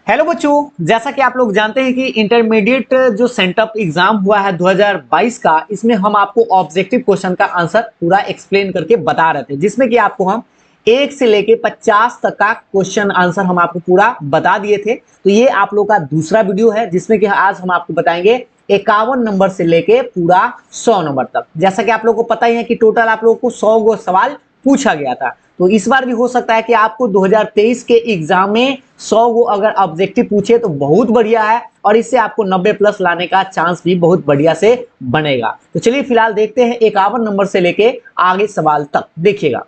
Hello बच्चों, जैसा कि आप लोग जानते हैं कि इंटरमीडिएट जो सेंटअप एग्जाम हुआ है 2022 का, इसमें हम आपको ऑब्जेक्टिव क्वेश्चन का आंसर पूरा एक्सप्लेन करके बता रहे थे, जिसमें कि आपको हम 1 से लेके 50 तक का क्वेश्चन आंसर हम आपको पूरा बता दिए थे। तो ये आप लोग का दूसरा वीडियो है, जिसमें कि आज हम आपको बताएंगे 51 नंबर से लेके पूरा 100 नंबर तक। जैसा कि आप लोग को पता ही है कि टोटल आप लोगों को 100 गो सवाल पूछा गया था। तो इस बार भी हो सकता है कि आपको 2023 के एग्जाम में 100 गो अगर ऑब्जेक्टिव पूछे तो बहुत बढ़िया है, और इससे आपको 90 प्लस लाने का चांस भी बहुत बढ़िया से बनेगा। तो चलिए फिलहाल देखते हैं 51 नंबर से लेके आगे सवाल तक। देखिएगा,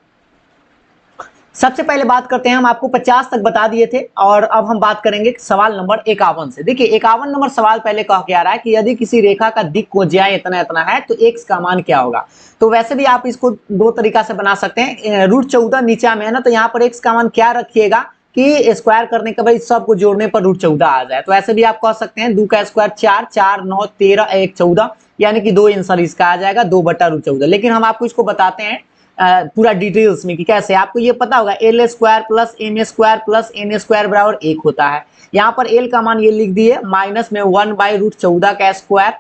सबसे पहले बात करते हैं, हम आपको 50 तक बता दिए थे और अब हम बात करेंगे सवाल नंबर 51 से। देखिए 51 नंबर सवाल पहले कह के आ रहा है कि यदि किसी रेखा का दिक् कोज्याय इतना इतना है तो x का मान क्या होगा। तो वैसे भी आप इसको दो तरीका से बना सकते हैं। √14 नीचे में है ना, तो यहाँ पर x का मान क्या रखिएगा कि स्क्वायर करने के बाद सबको जोड़ने पर √14 आ जाए। तो ऐसे भी आप कह सकते हैं 2 का स्क्वायर 4, 4 9 13 1 14, यानी कि 2 आंसर इसका आ जाएगा 2/√14। लेकिन हम आपको इसको बताते हैं पूरा डिटेल्स में कि कैसे। आपको ये पता होगा L square plus M square plus N square बराबर 1 होता है। यहाँ पर एल का मान ये लिख दिए, माइनस में 1/√14 का स्क्वायर,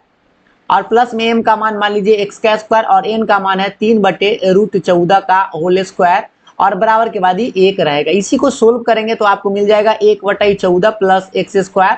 और प्लस में एम का मान मान लीजिए एक्स का स्क्वायर, और एन का मान है 3/√14 का होल स्क्वायर, और बराबर के बाद ही 1 रहेगा। इसी को सोल्व करेंगे तो आपको मिल जाएगा 1/14 प्लस एक्स स्क्वायर,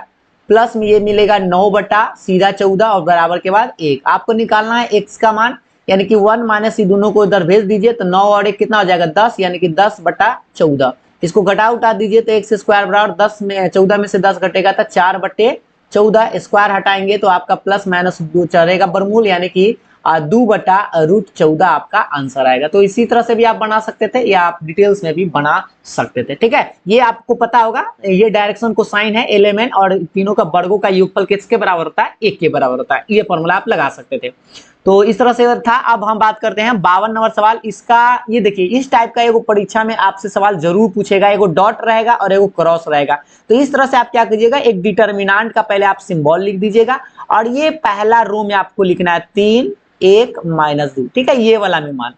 प्लस में ये मिलेगा 9/14 और बराबर के बाद 1। आपको निकालना है एक्स का मान, यानी कि 1 माइनस ये दोनों को इधर भेज दीजिए तो 9 और 1 कितना हो जाएगा 10, यानी कि 10/14। इसको घटा उठा दीजिए तो एक्स स्क्वायर बराबर 10 में 14 में से 10 घटेगा तो 4/14। स्क्वायर हटाएंगे तो आपका प्लस माइनस 2 चलेगा बरमूल, यानी कि 2/√14 आपका आंसर आएगा। तो इसी तरह से भी आप बना सकते थे या आप डिटेल्स में भी बना सकते थे। ठीक है, ये आपको पता होगा, ये डायरेक्शन को साइन है एलिमेंट, और तीनों का वर्गों का योगफल किसके बराबर होता है 1 के बराबर होता है। ये फॉर्मूला आप लगा सकते थे। तो इस तरह से था। अब हम बात करते हैं 52 नंबर सवाल। इसका ये देखिए, इस टाइप का एगो परीक्षा में आपसे सवाल जरूर पूछेगा, एगो डॉट रहेगा और एगो क्रॉस रहेगा। तो इस तरह से आप क्या कीजिएगा, एक डिटर्मिनेंट का पहले आप सिंबल लिख दीजिएगा, और ये पहला रो में आपको लिखना है 3 1 -2। ठीक है, ये वाला में मान,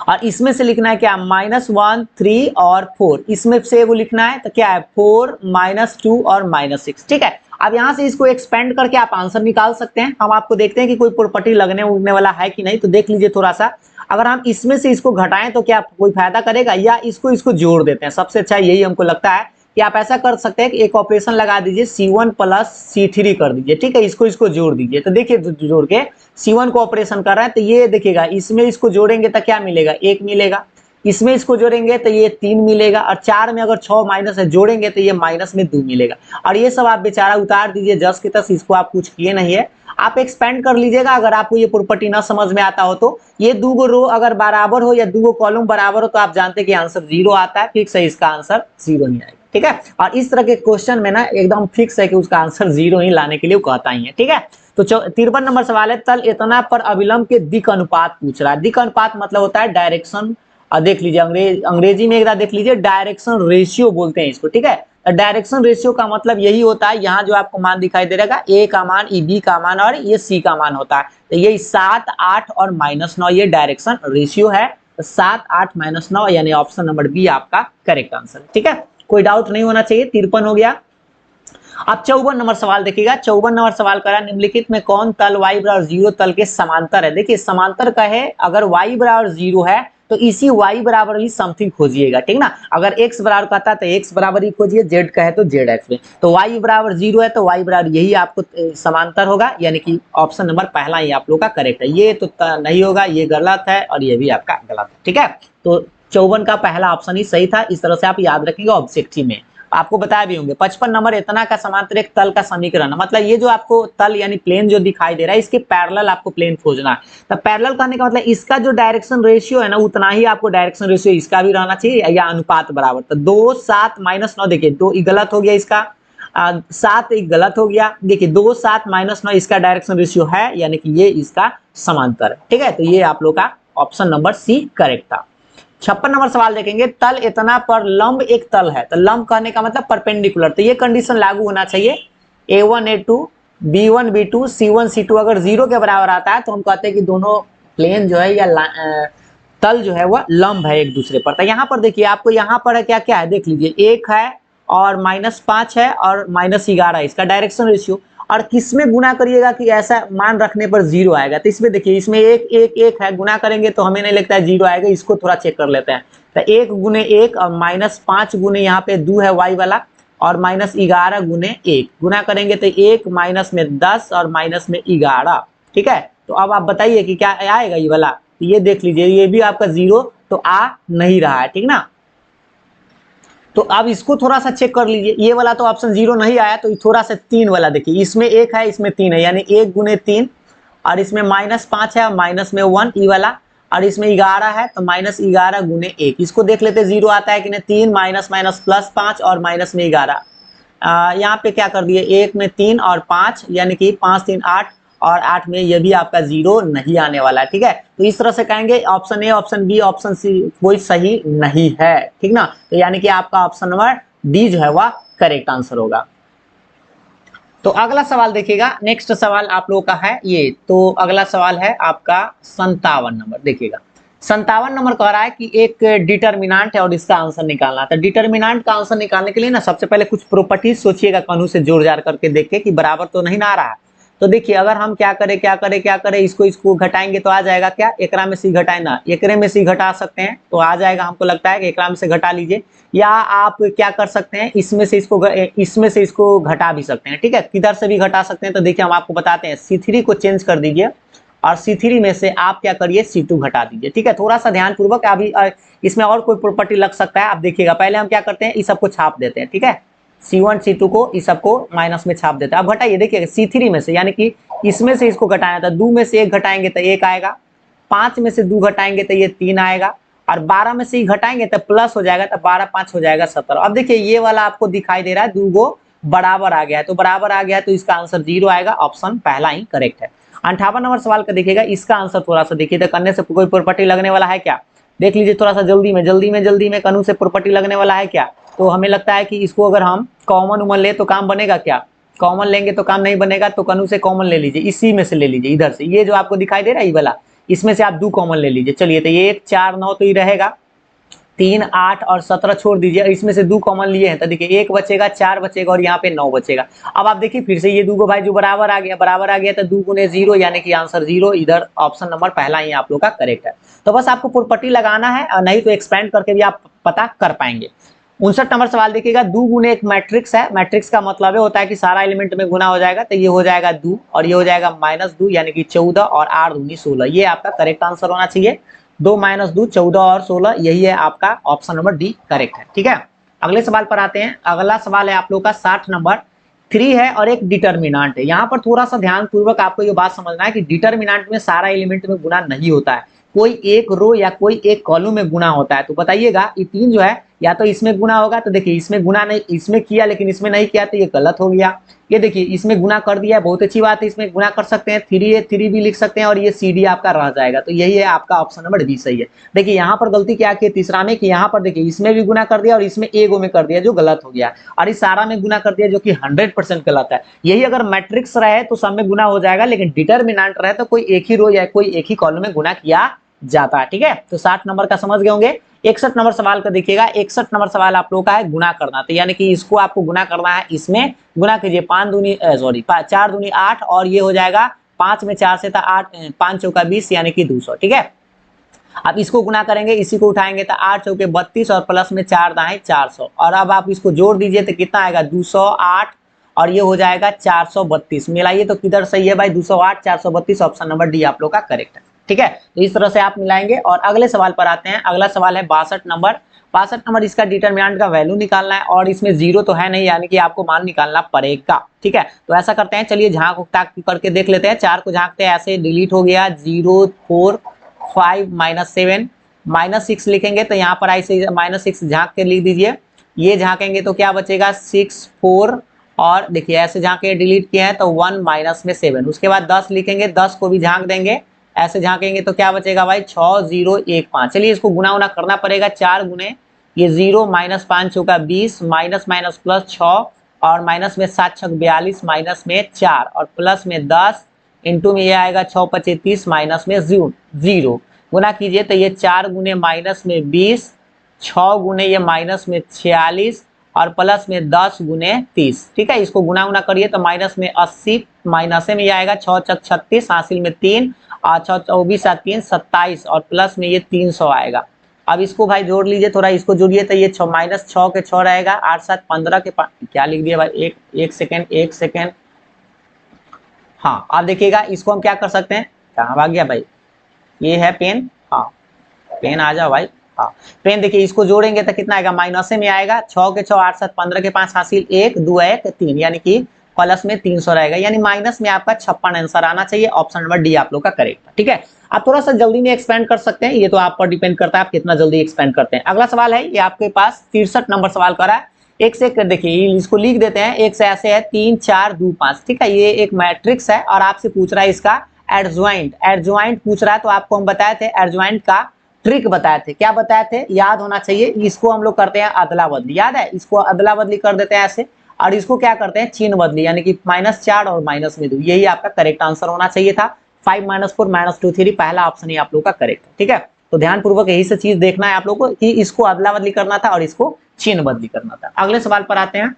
और इसमें से लिखना है क्या -1 3 और 4। इसमें से वो लिखना है तो क्या है 4 -2 और -6। ठीक है, अब यहां से इसको एक्सपेंड करके आप आंसर निकाल सकते हैं। हम आपको देखते हैं कि कोई प्रॉपर्टी लगने उगने वाला है कि नहीं, तो देख लीजिए थोड़ा सा। अगर हम इसमें से इसको घटाएं तो क्या कोई फायदा करेगा, या इसको जोड़ देते हैं। सबसे अच्छा यही हमको लगता है कि आप ऐसा कर सकते हैं कि एक ऑपरेशन लगा दीजिए, C1 + C3 कर दीजिए। ठीक है, इसको जोड़ दीजिए। तो देखिए जोड़ के C1 को ऑपरेशन कर रहा है, तो ये देखिएगा इसमें इसको जोड़ेंगे तो क्या मिलेगा 1 मिलेगा, इसमें इसको जोड़ेंगे तो ये 3 मिलेगा, और 4 में अगर 6 माइनस है जोड़ेंगे तो ये माइनस में 2 मिलेगा। और ये सब आप बेचारा उतार दीजिए जस के तस, इसको आप कुछ किए नहीं है। आप एक्सपेंड कर लीजिएगा अगर आपको ये प्रॉपर्टी ना समझ में आता हो तो। ये 2 गो रो अगर बराबर हो या 2 गो कॉलम बराबर हो तो आप जानते हैं कि आंसर 0 आता है। फिक्स है, इसका आंसर 0 ही आएगा। ठीक है, और इस तरह के क्वेश्चन में ना एकदम फिक्स है कि उसका आंसर 0 ही लाने के लिए वो कहता ही है। ठीक है, तो 53 नंबर सवाल है, तल इतना पर अविलंब के दिक् अनुपात पूछ रहा है। दिक् अनुपात मतलब होता है डायरेक्शन, देख लीजिए अंग्रेजी में एक बार देख लीजिए, डायरेक्शन रेशियो बोलते हैं इसको। ठीक है, डायरेक्शन रेशियो का मतलब यही होता है, यहाँ जो आपको मान दिखाई दे रहेगा ए का मान, बी का मान और ये सी का मान होता है। तो ये 7 8 और -9 ये डायरेक्शन रेशियो है। तो 7 8 -9 यानी ऑप्शन नंबर बी आपका करेक्ट आंसर। ठीक है, कोई डाउट नहीं होना चाहिए। 53 हो गया। अब 54 नंबर सवाल देखिएगा। 54 नंबर सवाल करा, निम्नलिखित में कौन तल y बराबर 0 तल के समांतर है। देखिए समांतर का है, अगर y बराबर 0 है तो इसी y बराबर ही समथिंग खोजिएगा। ठीक ना, अगर x बराबर कहता है तो x बराबर ही खोजिए, z का है तो z एक्स में। तो y बराबर 0 है तो y बराबर यही आपको समांतर होगा, यानी कि ऑप्शन नंबर पहला ही आप लोग का करेक्ट है। ये तो नहीं होगा, ये गलत है, और ये भी आपका गलत है। ठीक है, तो 54 का पहला ऑप्शन ही सही था। इस तरह से आप याद रखेंगे ऑब्जेक्टिव में। आपको बताया भी होंगे 55 नंबर, इतना का समांतर एक तल का समीकरण, मतलब ये जो आपको तल यानी प्लेन जो दिखाई दे रहा है इसके पैरेलल आपको प्लेन खोजना है। तो पैरेलल करने का मतलब इसका जो डायरेक्शन रेशियो है ना, उतना ही आपको डायरेक्शन रेशियो इसका भी रहना चाहिए, या अनुपात बराबर। तो 2 7 -9, देखिए 2 गलत हो गया, इसका 7 एक गलत हो गया। देखिए 2 7 -9 इसका डायरेक्शन रेशियो है, यानी कि ये इसका समांतर है। ठीक है, तो ये आप लोग का ऑप्शन नंबर सी करेक्ट था। 56 नंबर सवाल देखेंगे, तल इतना पर लंब एक तल है। तो लंब कहने का मतलब परपेंडिकुलर, तो ये कंडीशन लागू होना चाहिए। A1 A2 B1 B2 C1 C2 अगर 0 के बराबर आता है तो हम कहते हैं कि दोनों प्लेन जो है या तल जो है वह लंब है एक दूसरे पर। तो यहाँ पर देखिए आपको यहाँ पर क्या क्या है देख लीजिए, एक है और -5 है और -11 इसका डायरेक्शन रेशियो। और किस में गुना करिएगा कि ऐसा मान रखने पर 0 आएगा, तो इसमें देखिए इसमें एक एक एक है, गुना करेंगे तो हमें नहीं लगता है 0 आएगा, इसको थोड़ा चेक कर लेते हैं। तो 1 गुने 1 और -5 गुने यहाँ पे 2 है y वाला और -11 गुने 1 गुना करेंगे तो 1 माइनस में 10 और माइनस में 11। ठीक है, तो अब आप बताइए कि क्या आएगा ये वाला, तो ये देख लीजिए ये भी आपका 0 तो आ नहीं रहा है। ठीक ना, तो अब इसको थोड़ा सा चेक कर लीजिए, ये वाला तो ऑप्शन 0 नहीं आया, तो थोड़ा सा 3 वाला देखिए, इसमें 1 है इसमें 3 है, यानी 1 गुने 3 और इसमें -5 है माइनस में 1 ई वाला और इसमें 11 है तो -11 गुने 1, इसको देख लेते 0 आता है कि नहीं। 3 माइनस माइनस प्लस 5 और माइनस में 11, यहाँ पे क्या कर दिए 1 में 3 और 5 यानी कि 5 3 8 और 8 में ये भी आपका 0 नहीं आने वाला है। ठीक है, तो इस तरह से कहेंगे option A, option B, option C कोई सही नहीं है। ठीक ना, तो यानी कि आपका ऑप्शन नंबर डी जो है वह करेक्ट आंसर होगा। तो अगला सवाल देखिएगा, नेक्स्ट सवाल आप लोगों का है ये, तो अगला सवाल है आपका 57 नंबर। देखिएगा 57 नंबर कह रहा है कि एक डिटर्मिनांट है और इसका आंसर निकालना है। तो डिटर्मिनांट का आंसर निकालने के लिए ना सबसे पहले कुछ प्रॉपर्टीज सोचिएगा, कानून से जोड़ जाड़ करके देख कि बराबर तो नहीं ना आ रहा है। तो देखिए अगर हम क्या करें इसको घटाएंगे तो आ जाएगा क्या, एकरा में से घटाए ना, एकरे में से घटा सकते हैं तो आ जाएगा, हमको लगता है कि एकरा में से घटा लीजिए, या आप क्या कर सकते हैं इसमें से इसको घटा भी सकते हैं। ठीक है, किधर से भी घटा सकते हैं, तो देखिए हम आपको बताते हैं, C3 को चेंज कर दीजिए और C3 में से आप क्या करिए C2 घटा दीजिए। ठीक है, थोड़ा सा ध्यान पूर्वक, अभी इसमें और कोई प्रॉपर्टी लग सकता है, आप देखिएगा। पहले हम क्या करते हैं, इस सबको छाप देते हैं। ठीक है, C1 C2 को इस सबको माइनस में छाप देते हैं। अब घटाइए, देखिए C3 में से, यानी कि इसमें से इसको घटाना था, 2 में से 1 घटाएंगे तो 1 आएगा, 5 में से 2 घटाएंगे तो ये 3 आएगा, और 12 में से ही घटाएंगे तो प्लस हो जाएगा, तो 12 5 हो जाएगा 17। अब देखिए ये वाला आपको दिखाई दे रहा है, 2 गो बराबर आ गया है, तो बराबर आ गया है तो इसका आंसर 0 आएगा, ऑप्शन पहला ही करेक्ट है। 58 नंबर सवाल का देखिएगा, इसका आंसर थोड़ा सा देखिए, तो करने से कोई प्रॉपर्टी लगने वाला है क्या, देख लीजिए थोड़ा सा जल्दी में कानून से प्रॉपर्टी लगने वाला है क्या। तो हमें लगता है कि इसको अगर हम कॉमन उमन ले तो काम बनेगा क्या, कॉमन लेंगे तो काम नहीं बनेगा, तो कानून से कॉमन ले लीजिए, इसी में से ले लीजिए, इधर से ये जो आपको दिखाई दे रहा है ये वाला, इसमें से आप 2 कॉमन ले लीजिए। चलिए, तो ये 1 4 9 तो ये रहेगा, 3 8 और 17 छोड़ दीजिए, इसमें से 2 कॉमन लिए हैं तो देखिए 1 बचेगा, 4 बचेगा और यहाँ पे 9 बचेगा। अब आप देखिए फिर से ये 2 को भाई जो बराबर आ गया तो 2 गुने 0 यानी कि आंसर 0, इधर ऑप्शन नंबर पहला ही आप लोग का करेक्ट है। तो बस आपको प्रॉपर्टी लगाना है, और नहीं तो एक्सपेंड करके भी आप पता कर पाएंगे। 59 नंबर सवाल देखिएगा, 2 गुने एक मैट्रिक्स है, मैट्रिक्स का मतलब होता है कि सारा एलिमेंट में गुना हो जाएगा, तो ये हो जाएगा 2 और ये हो जाएगा -2 यानी कि 14 और 8 दूनी 16, ये आपका करेक्ट आंसर होना चाहिए। 2 - 2 14 और 16, यही है आपका ऑप्शन नंबर डी करेक्ट है। ठीक है, अगले सवाल पर आते हैं। अगला सवाल है आप लोग का 60 नंबर, 3 है और एक डिटर्मिनांट है। यहाँ पर थोड़ा सा ध्यान पूर्वक आपको ये बात समझना है कि डिटर्मिनांट में सारा एलिमेंट में गुना नहीं होता है, कोई एक रो या कोई एक कॉलम में गुना होता है। तो बताइएगा ये 3 जो है, या तो इसमें गुना होगा, तो देखिए इसमें गुना नहीं, इसमें किया लेकिन इसमें नहीं किया, तो ये गलत हो गया। ये देखिए इसमें गुना कर दिया है, बहुत अच्छी बात है, इसमें गुना कर सकते हैं, 3 भी लिख सकते हैं और ये CD आपका रह जाएगा, तो यही है आपका ऑप्शन नंबर बी सही है। देखिए यहाँ पर गलती क्या की तीसरा में, कि यहाँ पर देखिए इसमें भी गुना कर दिया और इसमें एगो में कर दिया जो गलत हो गया, और इस सारा में गुना कर दिया जो कि 100% गलत है। यही अगर मैट्रिक्स रहे तो सब में गुना हो जाएगा, लेकिन डिटर्मिनेंट रहे तो कोई एक ही रो या कोई एक ही कॉलम में गुना किया जाता है। ठीक है, तो 60 नंबर का समझ गए होंगे। 61 नंबर सवाल का देखिएगा, 61 नंबर सवाल आप लोगों का है गुना करना, तो यानी कि इसको आपको गुना करना है, इसमें गुना कीजिए 4 दूनी 8 और ये हो जाएगा 5 में 4 से था 8, 5 चौका 20 यानी कि 200। ठीक है, अब इसको गुना करेंगे, इसी को उठाएंगे तो 8 चौके 32 और प्लस में 4 दाएं 400, और अब आप इसको जोड़ दीजिए तो कितना आएगा 208 और ये हो जाएगा 432। मिलाइए तो किधर सही है भाई, 208 432, ऑप्शन नंबर डी आप लोग का करेक्ट है। ठीक है, तो इस तरह से आप मिलाएंगे। और अगले सवाल पर आते हैं। अगला सवाल है 62 नंबर। 62 नंबर इसका डिटरमिनेंट का वैल्यू निकालना है और इसमें 0 तो है नहीं, यानी कि आपको मान निकालना पड़ेगा। ठीक है, तो ऐसा करते हैं, चलिए झांक उकताक करके देख लेते हैं। 4 को झांकते हैं, ऐसे डिलीट हो गया, 0 4 5 -7 -6 लिखेंगे तो यहाँ पर ऐसे -6 झांक के लिख दीजिए। ये झांकेंगे तो क्या बचेगा 6 4, और देखिए ऐसे झांके डिलीट किए हैं तो 1 माइनस में 7। उसके बाद 10 लिखेंगे, 10 को भी झांक देंगे, ऐसे झांकेंगे तो क्या बचेगा भाई 6 0 1 5। चलिए इसको गुना उना करना पड़ेगा, 4 गुने ये 0 -5 चौका 20 माइनस माइनस प्लस 6 और माइनस में 7 छक 42 माइनस में 4 और प्लस में 10 इंटू में ये आएगा 6 25 30 माइनस में 0 गुना कीजिए तो ये 4 गुने माइनस में 20, 6 गुने ये माइनस में 46 और प्लस में 10 गुने 30, ठीक है। इसको गुना गुना करिए तो माइनस में 80, माइनस में आएगा 6 चक 36, हासिल में 3 और 6 24 3 27 और प्लस में ये 300 आएगा। अब इसको भाई जोड़ लीजिए, थोड़ा इसको जोड़िए तो ये माइनस 6 के 6 रहेगा, 8 7 15 के क्या लिख दिया भाई, एक सेकेंड। हाँ अब देखिएगा इसको हम क्या कर सकते हैं, कहाँ भाग गया भाई, ये है पेन, हाँ पेन आ जाओ भाई, हाँ पेन। देखिए इसको जोड़ेंगे तो कितना आएगा, माइनस में आएगा 6 के 6 8 7 15 के 5 हासिल 1 2 1 3, यानी कि प्लस में 300 रहेगा, यानी माइनस में आपका 56 आंसर आना चाहिए। ऑप्शन नंबर डी आप लोग का करेक्ट है, ठीक है। आप थोड़ा सा जल्दी में एक्सपेंड कर सकते हैं, ये तो आप पर डिपेंड करता है आप कितना जल्दी एक्सपेंड करते हैं। अगला सवाल है, ये आपके पास 63 नंबर सवाल करा है, एक से एक देखिए इसको लिख देते हैं, एक से ऐसे है 3 4 2 5, ठीक है। ये एक मैट्रिक्स है और आपसे पूछ रहा है इसका एडजॉइंट पूछ रहा है, तो आपको हम बताए थे एडजॉइंट का ट्रिक बताए थे, क्या बताए थे याद होना चाहिए। इसको हम लोग करते हैं अदला बदली, याद है, इसको अदला बदली कर देते हैं ऐसे, और इसको क्या करते हैं चिन्ह बदली, यानी कि -4 और -2, यही आपका करेक्ट आंसर होना चाहिए था। 5 -4 -2 3, पहला ऑप्शन ही आप लोग का करेक्ट है, ठीक है। तो ध्यान पूर्वक यही से चीज देखना है आप लोग को कि इसको अदला बदली करना था और इसको चिन्ह बदली करना था। अगले सवाल पर आते हैं,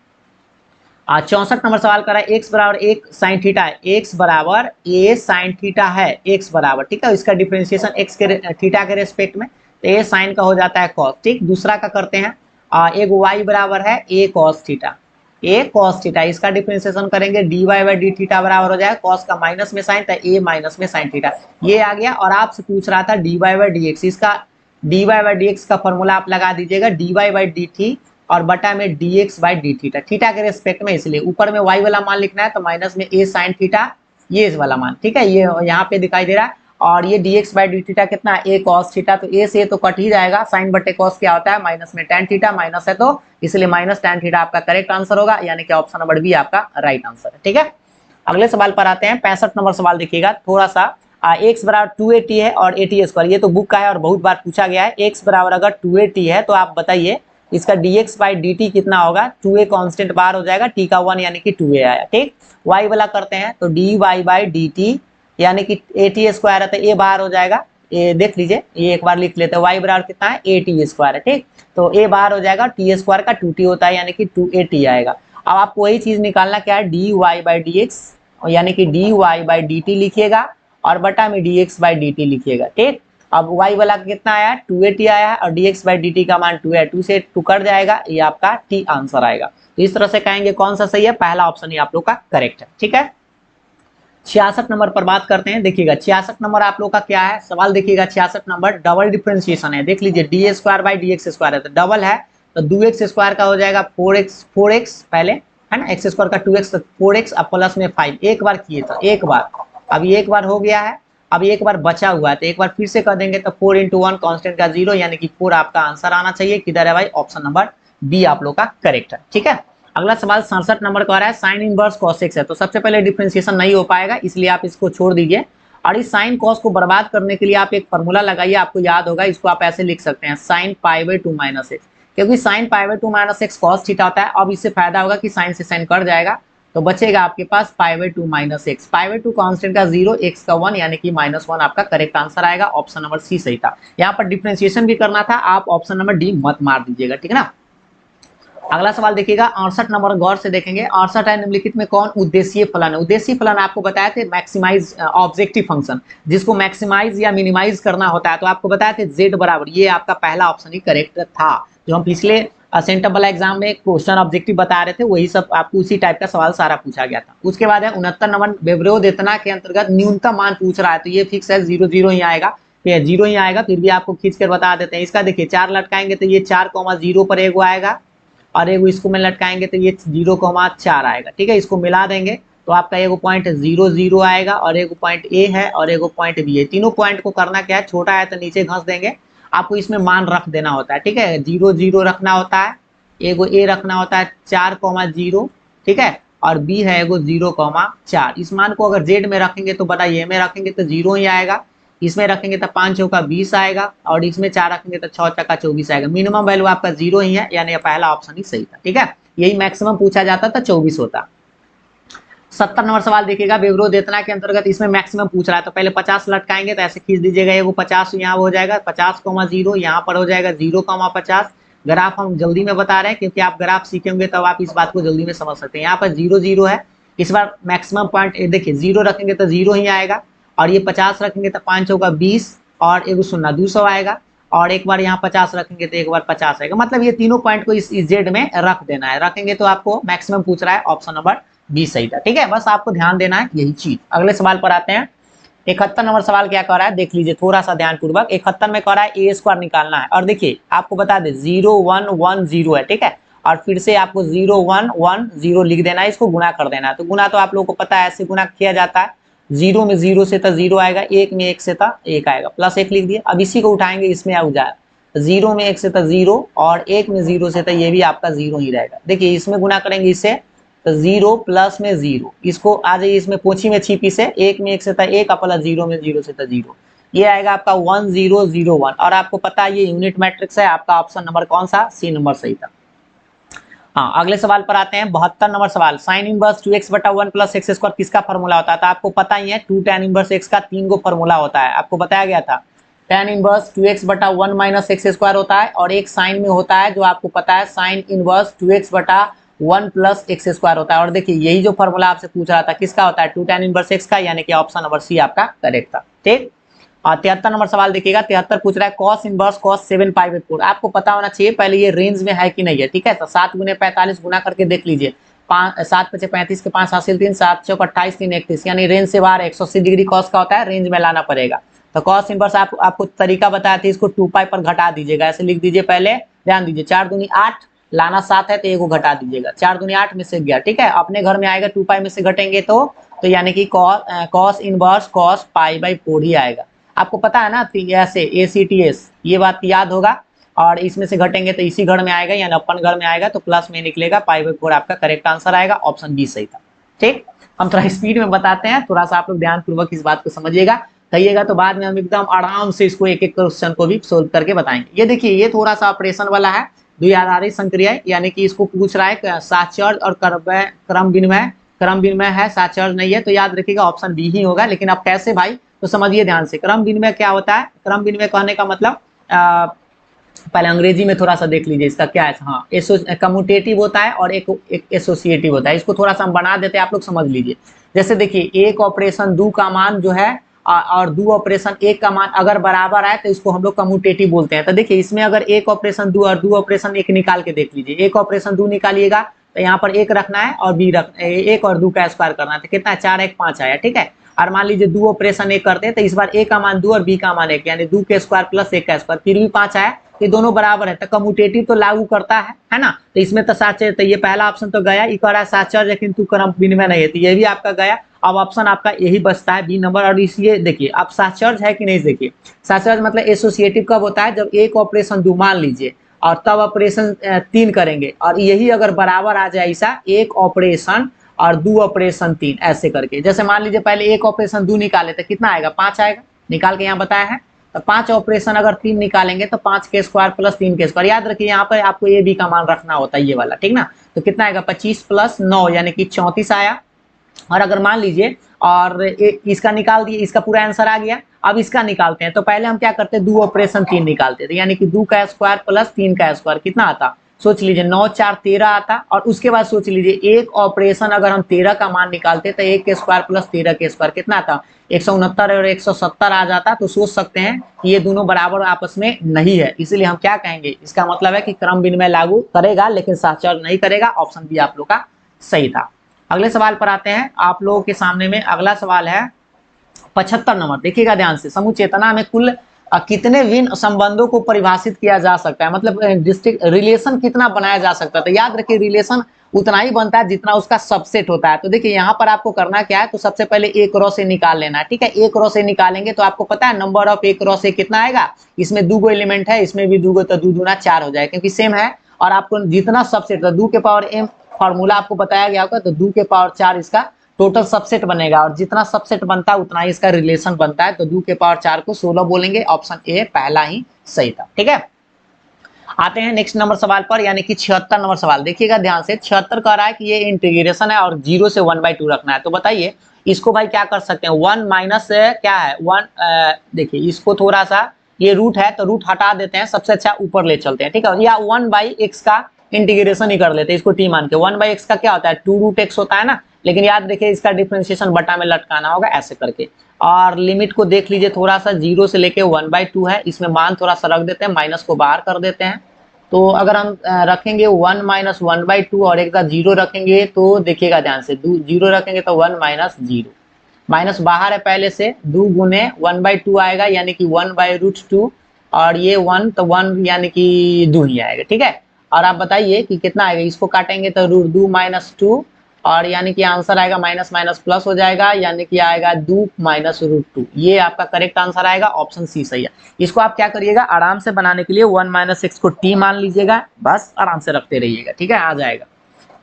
64 नंबर सवाल करा है, x बराबर 1 साइन थीटा है, x बराबर a साइन थीटा है, x बराबर, ठीक है। इसका डिफरेंशिएशन x के थीटा के रेस्पेक्ट में, तो a साइन का हो जाता है cos, ठीक। दूसरा का करते हैं, एक y बराबर है a cos थीटा, इसका डिफरेंशिएशन करेंगे dy बाई डी थीटा बराबर हो जाएगा cos का माइनस में साइन, तो a माइनस में साइन थीटा, ये आ गया। और आपसे पूछ रहा था dy बाई dx, इसका dy बाई dx का फॉर्मूला आप लगा दीजिएगा dy बाई dt और बटा में dx by D theta, theta के रेस्पेक्ट में, इसलिए ऊपर में y वाला मान लिखना है तो माइनस में a साइन थीटा, ये इस वाला मान, ठीक है, ये यहाँ पे दिखाई दे रहा है। और ये dx बाई डी थीटा कितना है, a cos थीटा, तो a से तो कट ही जाएगा, साइन बटे cos क्या होता है माइनस में tan थीटा, माइनस है तो इसलिए माइनस tan थीटा आपका करेक्ट आंसर होगा, यानी कि ऑप्शन नंबर बी आपका राइट आंसर है, ठीक है। अगले सवाल पर आते हैं, 65 नंबर सवाल देखिएगा, थोड़ा सा x बराबर 280 है और 80 स्क्वायर, ये तो बुक का है और बहुत बार पूछा गया है। x बराबर अगर 280 है तो आप बताइए इसका dx बाई dt कितना होगा, 2a कांस्टेंट बाहर हो जाएगा, t का 1 यानी कि 2a आया, ठीक। y वाला करते हैं तो dy बाई dt यानी कि 80 स्क्वायर है तो a बाहर हो जाएगा, ये देख लीजिए, ये एक बार लिख लेते हैं, y बराबर कितना है 80 स्क्वायर है, ठीक। तो a बाहर हो जाएगा, t स्क्वायर का 2t होता है यानी कि 280 आएगा। अब आपको वही चीज निकालना क्या है, dy बाई dx यानी कि dy बाई dt लिखिएगा और बटा में dx बाई dt लिखिएगा, ठीक। अब y वाला कितना आया, 280 आया है और dx बाई dt का मान 2 है, 2 से 2 कट जाएगा, ये आपका t आंसर आएगा। तो इस तरह से कहेंगे कौन सा सही है, पहला ऑप्शन ही आप लोग का करेक्ट है, ठीक है। 66 नंबर पर बात करते हैं, देखिएगा 66 नंबर आप लोग का क्या है सवाल, देखिएगा 66 नंबर डबल डिफरेंशिएशन है, देख लीजिए D square by D x square है, तो डबल है तो 2x स्क्वायर का हो जाएगा 4x पहले है ना, x स्क्वायर का 2x, 4x अब प्लस में 5, एक बार किए तो एक बार, अब ये एक बार हो गया है, अब एक बार बचा हुआ है तो एक बार फिर से कर देंगे, तो 4 × 1 कांस्टेंट का 0 यानी कि 4 आपका आंसर आना चाहिए, किधर है भाई, ऑप्शन नंबर बी आप लोग का करेक्ट है, ठीक है। अगला सवाल 67 नंबर का रहा है, साइन इनवर्स cos x है, तो सबसे पहले डिफरेंशिएशन नहीं हो पाएगा, इसलिए आप इसको छोड़ दीजिए। और इस साइन कॉस को बर्बाद करने के लिए आप एक फॉर्मूला लगाइए, आपको याद होगा, इसको आप ऐसे लिख सकते हैं साइन π/2 - x, क्योंकि साइन π/2 - x cos थीटा होता है। अब इससे फायदा होगा कि साइन से साइन कट जाएगा, तो बचेगा आपके पास π/2 - x, π/2 कांस्टेंट का 0, x का 1 यानी कि -1 आपका करेक्ट आंसर आएगा, ऑप्शन नंबर सी सही था। यहाँ पर डिफरेंशिएशन भी करना था, आप ऑप्शन नंबर डी मत मार दीजिएगा, ठीक है ना। अगला सवाल देखिएगा 68 नंबर, गौर से देखेंगे। 68 है, निम्नलिखित में कौन उद्देश्य फलन है। उद्देश्य फलन आपको बताए थे मैक्सिमाइज ऑब्जेक्टिव फंक्शन, जिसको मैक्सिमाइज या मिनिमाइज करना होता है, तो आपको बताए थे z बराबर, ये आपका पहला ऑप्शन ही करेक्ट था, जो हम पिछले सेंटर वाला एग्जाम में क्वेश्चन ऑब्जेक्टिव बता रहे थे, वही सब आपको उसी टाइप का सवाल सारा पूछा गया था। उसके बाद है 69 नंबर, व्यवरोधेतना के अंतर्गत न्यूनतम मान पूछ रहा है, तो ये फिक्स है 0 0 ही आएगा, 0 ही आएगा, फिर भी आपको खींच कर बता देते हैं। इसका देखिए 4 लटकाएंगे तो ये 4,0 पर एगो आएगा, और एगो इसको में लटकाएंगे तो ये 0,4 आएगा, ठीक है। इसको मिला देंगे तो आपका एगो पॉइंट 0 0 आएगा, और एगो पॉइंट ए है और एगो पॉइंट बी है। तीनों पॉइंट को करना क्या है, छोटा है तो नीचे घस देंगे, आपको इसमें मान रख देना होता है, ठीक है। 0 0 रखना होता है, एगो ए रखना होता है 4,0, ठीक है, और बी है एगो 0,4। इस मान को अगर जेड में रखेंगे तो बताइए में रखेंगे तो 0 ही आएगा, इसमें रखेंगे तो 5 चौका 20 आएगा, और इसमें 4 रखेंगे तो 6 चौका 24 आएगा। मिनिमम वैल्यू आपका 0 ही है, यानी पहला ऑप्शन ही सही था, ठीक है। यही मैक्सिमम पूछा जाता था 24 होता। 70 नंबर सवाल देखिएगा, व्यवरोधेतना के अंतर्गत इसमें मैक्सिमम पूछ रहा है, तो पहले 50 लटकाएंगे तो ऐसे खींच दीजिएगा, एगो 50 यहाँ हो जाएगा, 50,0 यहाँ पर हो जाएगा 0,50, ग्राफ हम जल्दी में बता रहे हैं क्योंकि आप ग्राफ सीखेंगे तब आप इस बात को जल्दी में समझ सकते हैं। यहाँ पर 0 0 है, इस बार मैक्सिमम पॉइंट देखिए 0 रखेंगे तो 0 ही आएगा, और ये 50 रखेंगे तो 5 चौका 20 और एक शून्य 200 आएगा, और एक बार यहाँ 50 रखेंगे तो एक बार 50 आएगा। मतलब ये तीनों पॉइंट को इस जेड में रख देना है, रखेंगे तो आपको मैक्सिमम पूछ रहा है, ऑप्शन नंबर 20 सही था। ठीक है, बस आपको ध्यान देना है यही चीज। अगले सवाल पर आते हैं। 71 नंबर सवाल क्या कर रहा है देख लीजिए थोड़ा सा ध्यान पूर्वक। 71 में कह रहा है ए स्क्वायर निकालना है, और देखिए आपको बता दे 0 1 1 0 है, ठीक है, और फिर से आपको 0 1 1 0 लिख देना है, इसको गुना कर देना है। तो गुना तो आप लोगों को पता है ऐसे गुना किया जाता है, 0 में 0 से था 0 आएगा, 1 में 1 से था 1 आएगा, प्लस 1 लिख दिया। अब इसी को उठाएंगे इसमें आ जाए, 0 में 1 से था 0 और 1 में 0 से था, ये भी आपका 0 ही रहेगा। देखिए इसमें गुना करेंगे इससे तो 0 प्लस में 0, इसको आ जाइए इसमें पोछी में छिपी से, 1 में 1 से था 1 प्लस 0 में 0 से था 0, ये आएगा आपका 1 0 0 1। और आपको पता है ये यूनिट मैट्रिक्स है, आपका ऑप्शन नंबर कौन सा, सी नंबर सही था। हाँ, अगले सवाल पर आते हैं। 72 नंबर सवाल, साइन इनवर्स 2x बटा 1 प्लस एक्स स्क्वायर किसका फॉर्मूला होता है? तो आपको पता ही है 2 tan इनवर्स x का 3 गो फॉर्मूला होता है, आपको बताया गया था। tan इनवर्स 2x बटा 1 माइनस एक्स स्क्वायर होता है, और एक साइन में होता है जो आपको पता है साइन इनवर्स 2x बटा 1 प्लस एक्स स्क्वायर होता है। और देखिए यही जो फॉर्मूला आपसे पूछ रहा था किसका होता है, 2 tan इनवर्स x का, यानी कि ऑप्शन नंबर सी आपका करेक्ट था। ठीक, और 73 नंबर सवाल देखिएगा। 73 पूछ रहा है cos inverse cos 7 pi by 4। आपको पता होना चाहिए पहले ये रेंज में है कि नहीं है, ठीक है। तो 7 गुने 45 गुना करके देख लीजिए, 7 पचे 35 के 5 हासिल 3, 7 चौक 28 3 31, यानी रेंज से बाहर 180 डिग्री cos का होता है, रेंज में लाना पड़ेगा। तो cos इनवर्स आपको तरीका बताया था, इसको 2 पाई पर घटा दीजिएगा, ऐसे लिख दीजिए। पहले ध्यान दीजिए 4 दूनी 8, लाना 7 है तो एक को घटा दीजिएगा, 4 दूनी 8 में से गया, ठीक है। अपने घर में आएगा 2 पाई में से घटेंगे तो यानी कि cos inverse cos pi by 4 ही आएगा। आपको पता है ना ऐसे ACTS, ये बात याद होगा। और इसमें से घटेंगे तो इसी घर में आएगा, यानी अपन घर में आएगा तो प्लस में निकलेगा, पाई बाई 4 आपका करेक्ट आंसर आएगा, ऑप्शन बी सही था। ठीक, हम थोड़ा स्पीड में बताते हैं, थोड़ा सा आप लोग ध्यान पूर्वक इस बात को समझिएगा, कहिएगा तो बाद में हम एकदम आराम से इसको एक एक क्वेश्चन को भी सोल्व करके बताएंगे। ये देखिए ये थोड़ा सा ऑपरेशन वाला है, द्विआधारी संक्रिया, यानी कि इसको पूछ रहा है साचर्ज और क्रम विनिमय है, साचर्ज नहीं है, तो याद रखिएगा ऑप्शन बी ही होगा। लेकिन अब कैसे भाई, तो समझिए ध्यान से। क्रम विनिमय क्या होता है? क्रम विनिमय कहने का मतलब पहले अंग्रेजी में थोड़ा सा देख लीजिए इसका क्या है। हाँ, कम्यूटेटिव होता है और एक एसोसिएटिव होता है। इसको थोड़ा सा हम बना देते हैं, आप लोग समझ लीजिए। जैसे देखिए एक ऑपरेशन दो का मान जो है और दो ऑपरेशन एक का मान अगर बराबर है तो इसको हम लोग कम्यूटेटिव बोलते हैं। तो देखिए इसमें अगर एक ऑपरेशन दो और दो ऑपरेशन एक निकाल के देख लीजिए, एक ऑपरेशन दो निकालिएगा तो यहाँ पर एक रखना है और बी एक और दो का स्क्वायर करना है, तो कितना है 4 1 5 आया, ठीक है। और मान लीजिए दो ऑपरेशन एक करते हैं तो इस बार ए का मान 2 और बी का मान 1, यानी 2 के स्क्वायर प्लस 1 का स्क्वायर, फिर भी 5 आया, ये दोनों बराबर है तो कम्यूटेटिव तो लागू करता है ना। तो इसमें तो साचर्ज, तो ये पहला ऑप्शन तो गया, ये कह रहा है साचर्ज किंतु क्रम विनिमय नहीं है, तो ये भी आपका गया। अब ऑप्शन आपका यही बचता है बी नंबर। और इसलिए देखिए अब साचर्ज है कि नहीं, देखिए साचर्ज मतलब एसोसिएटिव कब होता है, जब एक ऑपरेशन दो मान लीजिए और तब ऑपरेशन 3 करेंगे, और यही अगर बराबर आ जाए ऐसा एक ऑपरेशन और दो ऑपरेशन 3 ऐसे करके। जैसे मान लीजिए पहले एक ऑपरेशन 2 निकाले तो कितना आएगा 5 आएगा, निकाल के यहाँ बताया है। तो 5 ऑपरेशन अगर 3 निकालेंगे तो 5 के स्क्वायर प्लस 3 के स्क्वायर, याद रखिए यहाँ पर आपको ए बी का मान रखना होता है ये वाला, ठीक ना। तो कितना आएगा 25 प्लस 9 यानी कि 34 आया। और अगर मान लीजिए और इसका निकाल दिए, इसका पूरा आंसर आ गया। अब इसका निकालते हैं तो पहले हम क्या करते हैं, 2 ऑपरेशन 3 निकालते थे, यानी कि 2 का स्क्वायर प्लस 3 का स्क्वायर कितना आता, सोच लीजिए 9 4 13 आता। और उसके बाद सोच लीजिए एक ऑपरेशन अगर हम 13 का मान निकालते तो 1 के स्क्वायर प्लस 13 के स्क्वायर कितना आता, 169 और 170 आ जाता। तो सोच सकते हैं कि ये दोनों बराबर आपस में नहीं है, इसलिए हम क्या कहेंगे, इसका मतलब है कि क्रम विनिमय लागू करेगा लेकिन साचर्ज नहीं करेगा। ऑप्शन बी आप लोग का सही था। अगले सवाल पर आते हैं। आप लोगों के सामने में अगला सवाल है 75 नंबर, देखिएगा ध्यान से। समूह चेतना में कुल कितने भिन्न संबंधों को परिभाषित किया जा सकता है, मतलब डिस्ट्रिक्ट रिलेशन कितना बनाया जा सकता है। तो याद रखिए रिलेशन उतना ही बनता है जितना उसका सबसेट होता है। तो देखिए यहाँ पर आपको करना क्या है, तो सबसे पहले एक रो से निकाल लेना है, ठीक है। एक रो से निकालेंगे तो आपको पता है नंबर ऑफ एक रो से कितना आएगा, इसमें 2 गो एलिमेंट है, इसमें भी 2 गो, तो 2 दूना 4 हो जाएगा क्योंकि सेम है। और आपको जितना सबसेट, तो 2 के पावर m फॉर्मूला आपको बताया गया होगा, तो 2 के पावर 4 इसका टोटल सबसेट बनेगा, और जितना सबसेट बनता है उतना ही इसका रिलेशन बनता है। तो 2 के पावर 4 को 16 बोलेंगे, ऑप्शन ए पहला ही सही था, ठीक है। आते हैं नेक्स्ट नंबर सवाल पर, यानी कि 76 नंबर सवाल। देखिएगा ध्यान से, 76 कह रहा है कि ये इंटीग्रेशन है और 0 से 1/2 रखना है। तो बताइए इसको भाई क्या कर सकते हैं, 1 माइनस क्या है 1, देखिए इसको थोड़ा सा ये रूट है तो रूट हटा देते हैं, सबसे अच्छा ऊपर ले चलते हैं, ठीक है, या 1/x का इंटीग्रेशन ही कर लेते हैं इसको t मान के। 1/x का क्या होता है 2√x होता है ना, लेकिन याद रखिए इसका डिफरेंशिएशन बटा में लटकाना होगा ऐसे करके। और लिमिट को देख लीजिए थोड़ा सा, 0 से लेके 1/2 है, इसमें मान थोड़ा सा रख देते हैं, माइनस को बाहर कर देते हैं। तो अगर हम रखेंगे 1 - 1/2 और एक का 0 रखेंगे तो देखिएगा ध्यान से, 0 रखेंगे तो 1 - 0, माइनस बाहर है पहले से, 2 गुने 1/2 आएगा यानी कि 1/√2, और ये 1 तो 1 यानी कि 2 ही आएगा, ठीक है। और आप बताइए कि कितना आएगा, इसको काटेंगे तो √2 - 2, और यानी कि आंसर आएगा माइनस माइनस प्लस हो जाएगा, यानी कि आएगा 2 - √2। ये आपका करेक्ट आंसर आएगा, ऑप्शन सी सही है। इसको आप क्या करिएगा, आराम से बनाने के लिए 1 - x को t मान लीजिएगा, बस आराम से रखते रहिएगा, ठीक है, आ जाएगा।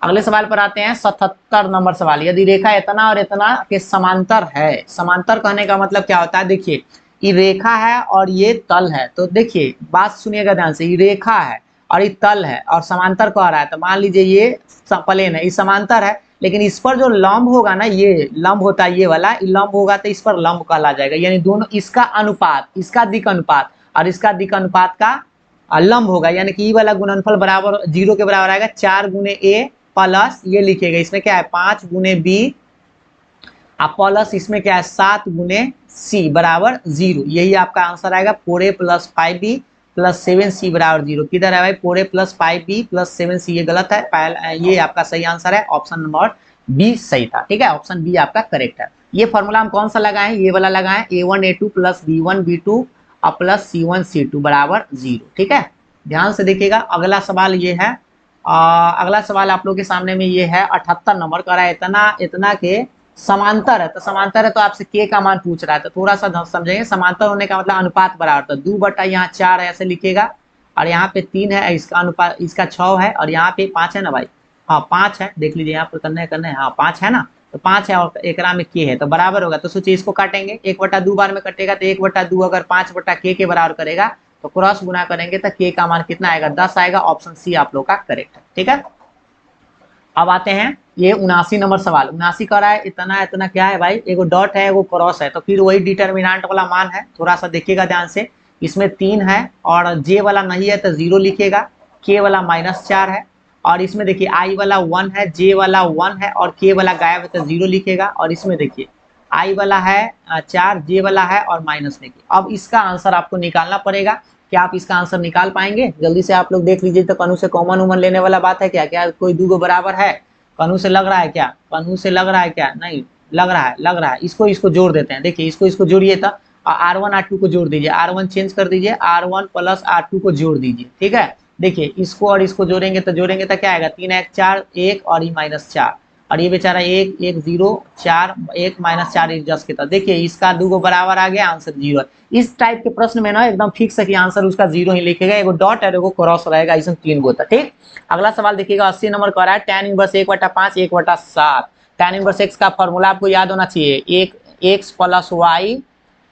अगले सवाल पर आते हैं, 77 नंबर सवाल। यदि रेखा इतना और इतना के समांतर है, समांतर कहने का मतलब क्या होता है, देखिए ये रेखा है और ये तल है, तो देखिए बात सुनिएगा ध्यान से, ये रेखा है और ये तल है और समांतर कह रहा है, तो मान लीजिए ये प्लेन है, ये समांतर है, लेकिन इस पर जो लंब होगा ना, ये लंब होता है ये वाला, ये लंब होगा तो इस पर लंब कहला जाएगा, यानी दोनों इसका अनुपात, इसका दिक् अनुपात और इसका दिक् अनुपात का लंब होगा, यानी कि ये वाला गुणनफल बराबर 0 के बराबर आएगा 4 गुने a प्लस ये लिखेगा, इसमें क्या है 5 गुने b प्लस इसमें क्या है 7 गुने c बराबर 0। यही आपका आंसर आएगा 4a + 5b + 7c बराबर 0। किधर है भाई 4a + 5b + 7c, ये गलत है, ये आपका सही आंसर है, ऑप्शन नंबर बी सही था, ठीक है, ऑप्शन बी आपका करेक्ट है। ये फॉर्मूला हम कौन सा लगाए, ये वाला लगाए, a1 a2 + b1 b2 + c1 c2 बराबर 0, ठीक है। ध्यान से देखिएगा, अगला सवाल ये है, अगला सवाल आप लोग के सामने में ये है 78 नंबर का है, इतना इतना के समांतर है, तो समांतर है तो आपसे के का मान पूछ रहा है, तो थोड़ा सा समझेंगे, समांतर होने का मतलब अनुपात बराबर, तो 2 यहाँ 4 है ऐसे लिखेगा, और यहाँ पे 3 है, इसका अनुपात इसका 6 है, और यहाँ पे 5 है ना भाई, हाँ 5 है, देख लीजिए यहाँ पर करना है, हाँ 5 है ना, तो 5 है और एकरा में के है तो बराबर होगा, तो सोचिए इसको काटेंगे, 1/2 बार में कटेगा, तो 1/2 अगर 5/k के बराबर करेगा तो क्रॉस गुना करेंगे तो के का मान कितना आएगा 10 आएगा, ऑप्शन सी आप लोग का करेक्ट है, ठीक है। अब आते हैं ये 79 नंबर सवाल, 79 का रहा है, इतना इतना क्या है भाई, एगो डॉट है एगो क्रॉस है, तो फिर वही डिटर्मिनेंट वाला मान है, थोड़ा सा देखिएगा ध्यान से, इसमें 3 है और जे वाला नहीं है तो 0 लिखेगा, के वाला -4 है, और इसमें देखिए आई वाला 1 है, जे वाला 1 है और के वाला गायब है तो 0 लिखेगा, और इसमें देखिए आई वाला है 4, जे वाला है और माइनस देखिए। अब इसका आंसर आपको निकालना पड़ेगा, क्या आप इसका आंसर निकाल पाएंगे, जल्दी से आप लोग देख लीजिए, तो कनू से कॉमन उमन लेने वाला बात है क्या, क्या कोई 2 बराबर है, कनू से लग रहा है क्या, कनू से लग रहा है क्या, नहीं लग रहा है, इसको जोड़ देते हैं, देखिए इसको जोड़िए, तो R1 R2 को जोड़ दीजिए, R1 चेंज कर दीजिए, R1 + R2 को जोड़ दीजिए, ठीक है। देखिए इसको और इसको जोड़ेंगे तो क्या आएगा 3 1 4 1 और ये -4, और ये बेचारा 1 1 0 4 1 -4 एडजस्ट के, देखिए इसका 2 बराबर आ गया, आंसर 0 है। इस टाइप के प्रश्न में ना एकदम फिक्स है कि आंसर उसका 0 ही लिखेगा, एगो डॉट और एगो क्रॉस रहेगा, इसमें 3 गो होता, ठीक। अगला सवाल देखिएगा 80 नंबर का रहा है, tan inverse 1/5 1/7। tan inverse x का फॉर्मूला आपको याद होना चाहिए, x + y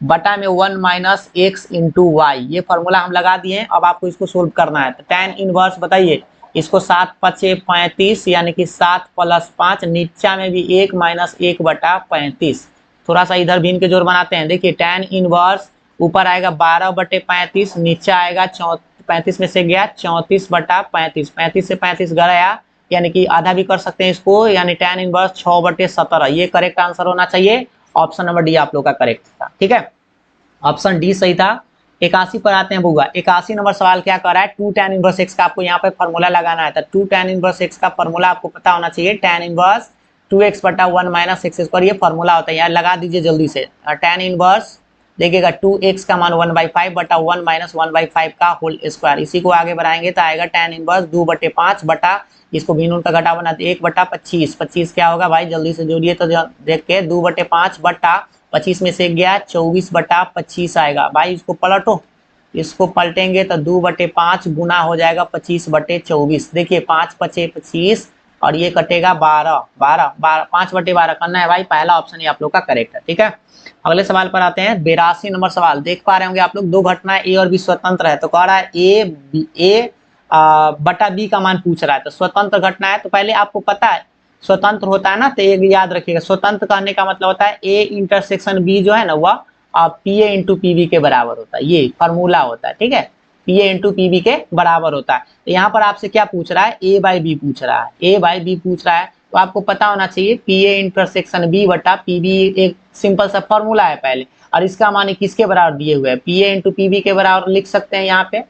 बटा में 1 - x × y, ये फॉर्मूला हम लगा दिए, अब आपको इसको सोल्व करना है। तो tan इनवर्स बताइए, इसको 7 × 5 = 35, यानी कि 7 + 5, नीचा में भी 1 - 1/35, थोड़ा सा इधर भिन्न के जोड़ बनाते हैं, देखिए tan इनवर्स ऊपर आएगा 12/35, नीचे आएगा 35 में से गया 34/35, 35 से 35 गया, यानी कि आधा भी कर सकते हैं इसको, यानी tan इनवर्स 6/17, ये करेक्ट आंसर होना चाहिए, ऑप्शन नंबर डी आप लोग का करेक्ट था, ठीक है, ऑप्शन डी सही था। 81 पर आते हैं बुआ, 81 नंबर सवाल क्या कर रहा है, 2 tan इनवर्स x का आपको यहाँ पे फॉर्मूला लगाना है, तो 2 tan इनवर्स x का फॉर्मूला आपको पता होना चाहिए, tan इनवर्स 2x/1 - x², ये फॉर्मूला होता है, यार लगा दीजिए जल्दी से, tan इनवर्स देखिएगा 2x का मान 1/5 बटा 1 - 1/5 का होल स्क्वायर, इसी को आगे बढ़ाएंगे तो आएगा tan इनवर्स 2/5 बटा, इसको भिन्न का घटा बना 1/25, 25 क्या होगा भाई जल्दी से जोड़िए तो देख के, 2/5 बटा 25 में से गया 24/25 आएगा, भाई इसको पलटो, इसको पलटेंगे तो 2/5 गुना हो जाएगा 25/24, देखिए 5 × 5 = 25 और ये कटेगा 12 12 12 5/12 करना है भाई, पहला ऑप्शन ये आप लोग का करेक्ट है, ठीक है। अगले सवाल पर आते हैं, 82 नंबर सवाल, देख पा रहे होंगे आप लोग, 2 घटनाएं ए और बी स्वतंत्र है, तो कह रहा है ए बटा बी का मान पूछ रहा है, तो स्वतंत्र घटना है, तो पहले आपको पता है स्वतंत्र होता है ना, तो एक याद रखिएगा, स्वतंत्र कहने का मतलब होता है ए इंटरसेक्शन बी जो है ना वह और P A into P B के बराबर होता है, ये फॉर्मूला होता है, ठीक है, P A into P B के बराबर होता है। तो यहाँ पर आपसे क्या पूछ रहा है, ए बाई बी पूछ रहा है, ए बाई बी पूछ रहा है, तो आपको पता होना चाहिए पी ए इंटरसेक्शन बी बटा पी बी एक सिंपल सा फॉर्मूला है पहले, और इसका मान किसके बराबर दिए हुए हैं, P A into P B के बराबर लिख सकते हैं यहाँ पे,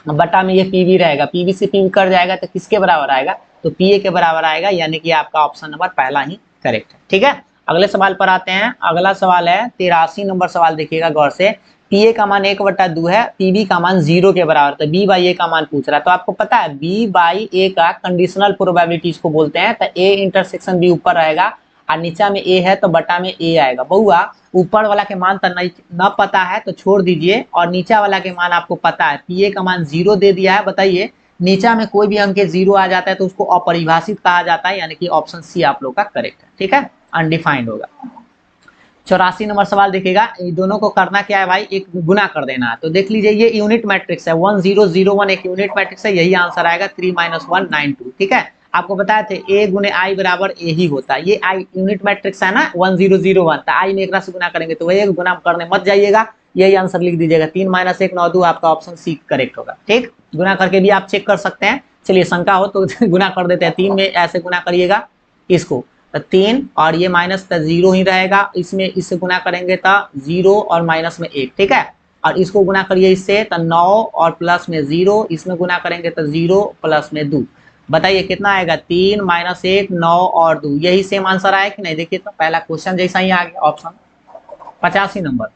बटा में ये पीवी रहेगा, पीवी से पीवी कट जाएगा तो किसके बराबर आएगा, तो पीए के बराबर आएगा, यानी कि आपका ऑप्शन नंबर पहला ही करेक्ट है, ठीक है। अगले सवाल पर आते हैं। अगला सवाल है 83 नंबर सवाल, देखिएगा गौर से। पीए का मान 1/2 है, पीबी का मान 0 के बराबर, तो बी बाई ए का मान पूछ रहा है। तो आपको पता है बी बाई ए का कंडीशनल प्रोबेबिलिटी इसको बोलते हैं। तो ए इंटरसेक्शन बी ऊपर रहेगा और नीचा में ए है तो बटा में ए आएगा। बहुआ ऊपर वाला के मान तो नहीं न पता है तो छोड़ दीजिए, और नीचा वाला के मान आपको पता है, पीए का मान 0 दे दिया है। बताइए नीचा में कोई भी अंक 0 आ जाता है तो उसको अपरिभाषित कहा जाता है, यानी कि ऑप्शन सी आप लोग का करेक्ट है, ठीक है, अनडिफाइंड होगा। 84 नंबर सवाल देखिएगा, दोनों को करना क्या है भाई, एक गुना कर देना है। तो देख लीजिए ये यूनिट मैट्रिक्स है, 1001 एक यूनिट मैट्रिक्स है, यही आंसर आएगा 3 - 1 9 2, ठीक है। आपको बताए थे ए गुने आई बराबर ए ही होता है, ये आई यूनिट मैट्रिक्स है ना 1001, तो आई में एक से गुना करेंगे तो वही गुना करने मत जाइएगा, यही आंसर लिख दीजिएगा। 3 - 1 9 2 आपका ऑप्शन सी करेक्ट होगा, ठीक। गुना करके भी आप चेक कर सकते हैं, चलिए शंका हो तो गुना कर देते हैं। 3 में ऐसे गुना करिएगा इसको, तो 3 और ये माइनस तो 0 ही रहेगा, इसमें इससे गुना करेंगे तो 0 और माइनस में 1, ठीक है। और इसको गुना करिए इससे तो 9 और प्लस में 0, इसमें गुना करेंगे तो 0 प्लस में 2, बताइए कितना आएगा, 3 - 1 9 और 2, यही सेम आंसर आया कि नहीं। देखिए तो पहला क्वेश्चन जैसा ही आ गया ऑप्शन। 85 नंबर,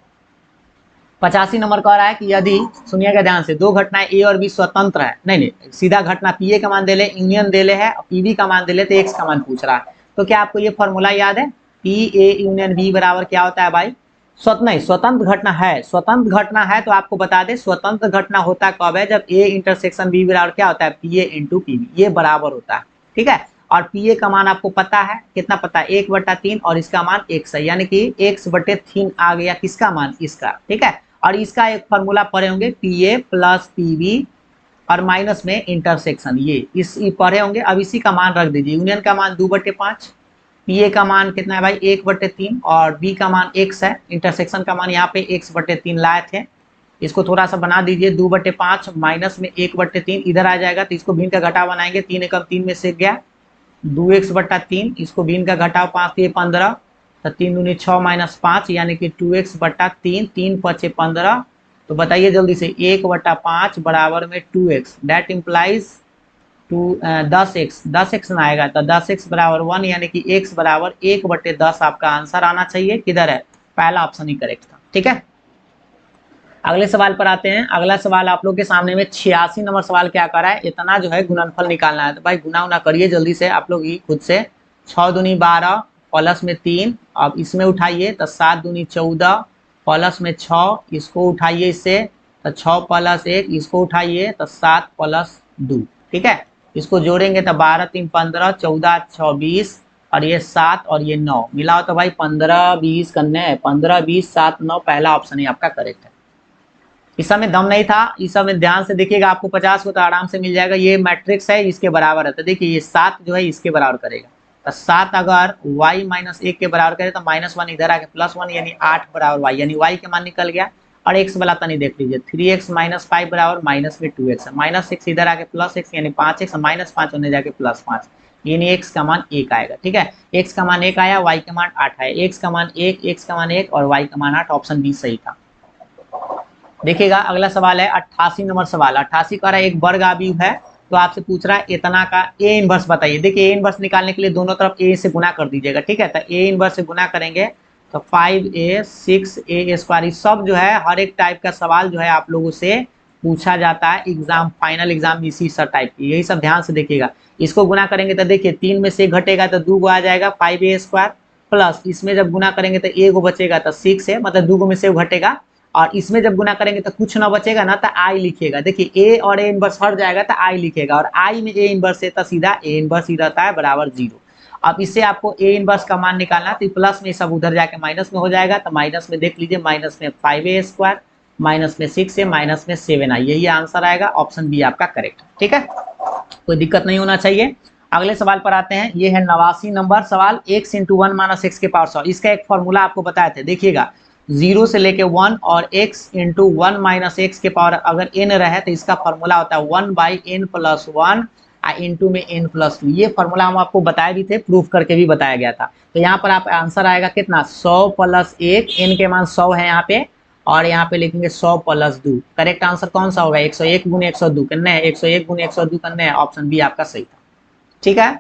85 नंबर कह रहा है कि यदि, सुनिएगा ध्यान से, दो घटनाएं ए और बी स्वतंत्र है, नहीं सीधा घटना पी ए का मान दे ले, यूनियन दे ले है, पीबी का मान दे ले, तो एक्स का मान पूछ रहा है। तो क्या आपको ये फॉर्मूला याद है, पी ए यूनियन बी बराबर क्या होता है भाई, स्वतंत्र घटना है, स्वतंत्र घटना है तो आपको बता दे स्वतंत्र घटना होता कब है, जब ए इंटरसेक्शन बी बराबर क्या होता है, पी ए इंटू पीबी, ये बराबर होता है, ठीक है। और पी ए का मान आपको पता है, कितना पता है, 1/3 और इसका मान x है, यानी कि x/3 आ गया किसका मान, इसका, ठीक है। और इसका एक फॉर्मूला पढ़े होंगे, पी ए प्लस पीबी और माइनस में इंटरसेक्शन, ये इस पढ़े होंगे। अब इसी का मान रख दीजिए, यूनियन का मान 2/5, पी ए का मान कितना है भाई 1/3 और बी का मान x है, इंटरसेक्शन का मान यहाँ पे x/3 लाए थे। इसको थोड़ा सा बना दीजिए, 2/5 माइनस में 1/3 इधर आ जाएगा, तो इसको भिन्न का घटाव बनाएंगे, 3 एकम 3 में से गया 2x/3, इसको भिन्न का घटाव 5 ये 15, तो 3 दूनी 6 - 5 यानी कि 2x/3, 3 × 5 = 15। तो बताइए जल्दी से, 1/5 बराबर में 2x, दैट इम्प्लाइज 10x ना आएगा तो 10x बराबर 1, यानी कि x बराबर 1/10 आपका आंसर आना चाहिए। किधर है, पहला ऑप्शन ही करेक्ट था, ठीक है। अगले सवाल पर आते हैं। अगला सवाल आप लोग के सामने में 86 नंबर सवाल क्या कर रहा है, इतना जो है गुणनफल निकालना है। तो भाई गुना करिए जल्दी से आप लोग ही खुद से, 6 दूनी 12 प्लस में 3, अब इसमें उठाइए तो 7 दूनी 14 प्लस में 6, इसको उठाइए इससे तो 6 + 1, इसको उठाइए तो 7 + 2, ठीक है। इसको जोड़ेंगे तो 12 3 15, 14 6 20 और ये 7 और ये 9 मिलाओ तो भाई 15 20 करने, 15 20 7 9, पहला ऑप्शन ही आपका करेक्ट है। इस समय दम नहीं था, इस समय ध्यान से देखिएगा, आपको 50 को तो आराम से मिल जाएगा, ये मैट्रिक्स है इसके बराबर है। तो देखिए ये 7 जो है इसके बराबर करेगा, तो 7 अगर y - 1 के बराबर करे तो -1 इधर आके +1, यानी 8 बराबर y, यानी y के मान निकल गया। और x वाला तनी देख लीजिए, 3x - 5 बराबर माइनस में 2x, -6 इधर आके +x यानी 5x, -5 होने जाके +5, यानी x का मान 1 आएगा, ठीक है। x का मान 1 आया, y का मान 8 आया, x का मान 1, x का मान 1 और y का मान 8, ऑप्शन बी सही था। देखिएगा अगला सवाल है 88 नंबर सवाल। 88 का एक वर्ग आव्यूह है, तो आपसे पूछ रहा है इतना का ए इनवर्स बताइए। देखिए ए इनवर्स निकालने के लिए दोनों तरफ ए से गुना कर दीजिएगा, ठीक है। तो ए इनवर्स से गुना करेंगे तो 5a 6a², सब जो है हर एक टाइप का सवाल जो है आप लोगों से पूछा जाता है एग्जाम, फाइनल एग्जाम इसी सब टाइप की, यही सब ध्यान से देखिएगा। इसको गुना करेंगे तो देखिए 3 में से घटेगा तो 2 आ जाएगा 5a² प्लस इसमें जब गुना करेंगे तो 1 बचेगा तो 6 है, मतलब 2 में से घटेगा, और इसमें जब गुना करेंगे तो कुछ ना बचेगा ना, तो आई लिखिएगा। देखिए ए और ए इनवर्स हट जाएगा तो आई लिखेगा, और आई में ए इनवर्स है तो सीधा ए इनवर्स ही रहता है बराबर 0। अब इससे आपको ए इनवर्स का मान निकालना है, तो प्लस में सब उधर जाके माइनस में हो जाएगा, तो माइनस में देख लीजिए, माइनस में 5a², माइनस में 6 है, माइनस में 7 आई, यही आंसर आएगा, ऑप्शन बी आपका करेक्ट, ठीक है। कोई दिक्कत नहीं होना चाहिए। अगले सवाल पर आते हैं, ये है 89 नंबर सवाल, x × 1 - x⁻⁴। इसका एक फॉर्मूला आपको बताए थे, देखिएगा 0 से लेके 1 और x इंटू 1 माइनस एक्स के पावर अगर n रहे तो इसका फॉर्मूला होता है 1/n+1 इंटू में n+2। ये फॉर्मूला हम आपको बताए भी थे, प्रूफ करके भी बताया गया था। तो यहाँ पर आप आंसर आएगा कितना 100 + 1, n के मान 100 है यहाँ पे, और यहाँ पे लिखेंगे 100 + 2। करेक्ट आंसर कौन सा होगा 101 × 102 करना है, 101 × 102 करना है, ऑप्शन बी आपका सही था। ठीक है,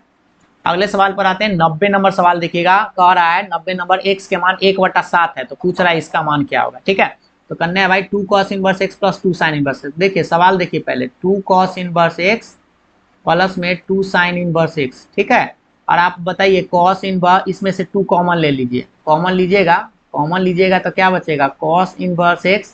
अगले सवाल पर आते हैं। 90 नंबर सवाल देखिएगा, कह रहा है 90 नंबर x के मान 1/7 है, तो पूछ रहा है इसका मान क्या होगा। ठीक है, तो करना है भाई 2 cos inverse x + 2 sin inverse. देखिए सवाल देखिए पहले 2 cos इनवर्स x प्लस में 2 sin इनवर्स x। ठीक है, और आप बताइए cos इनवर्स, इसमें से 2 कॉमन ले लीजिए, कॉमन लीजिएगा तो क्या बचेगा cos इनवर्स x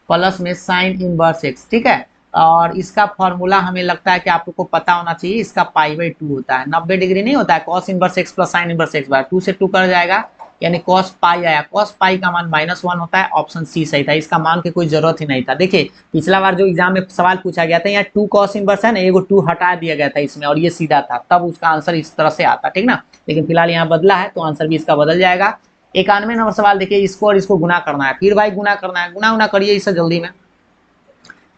प्लस में sin इनवर्स x। ठीक है, और इसका फॉर्मूला हमें लगता है कि आप लोग को पता होना चाहिए, इसका π/2 होता है, 90 डिग्री नहीं होता है, cos inverse x plus sin inverse x बार 2 से 2 कर जाएगा, यानी cos π आया, cos π का मान -1 होता है, ऑप्शन सी सही था, इसका मान की कोई जरूरत ही नहीं था। देखिए पिछला बार जो एग्जाम में सवाल पूछा गया था, यहाँ 2 cos इनवर्स है ना, एगो 2 हटा दिया गया था इसमें और ये सीधा था, तब उसका आंसर इस तरह से आता, ठीक ना। लेकिन फिलहाल यहाँ बदला है तो आंसर भी इसका बदल जाएगा। 91 नंबर सवाल देखिए, इसको और इसको गुना करना है, फिर भाई गुना करना है, गुना करिए इससे जल्दी में।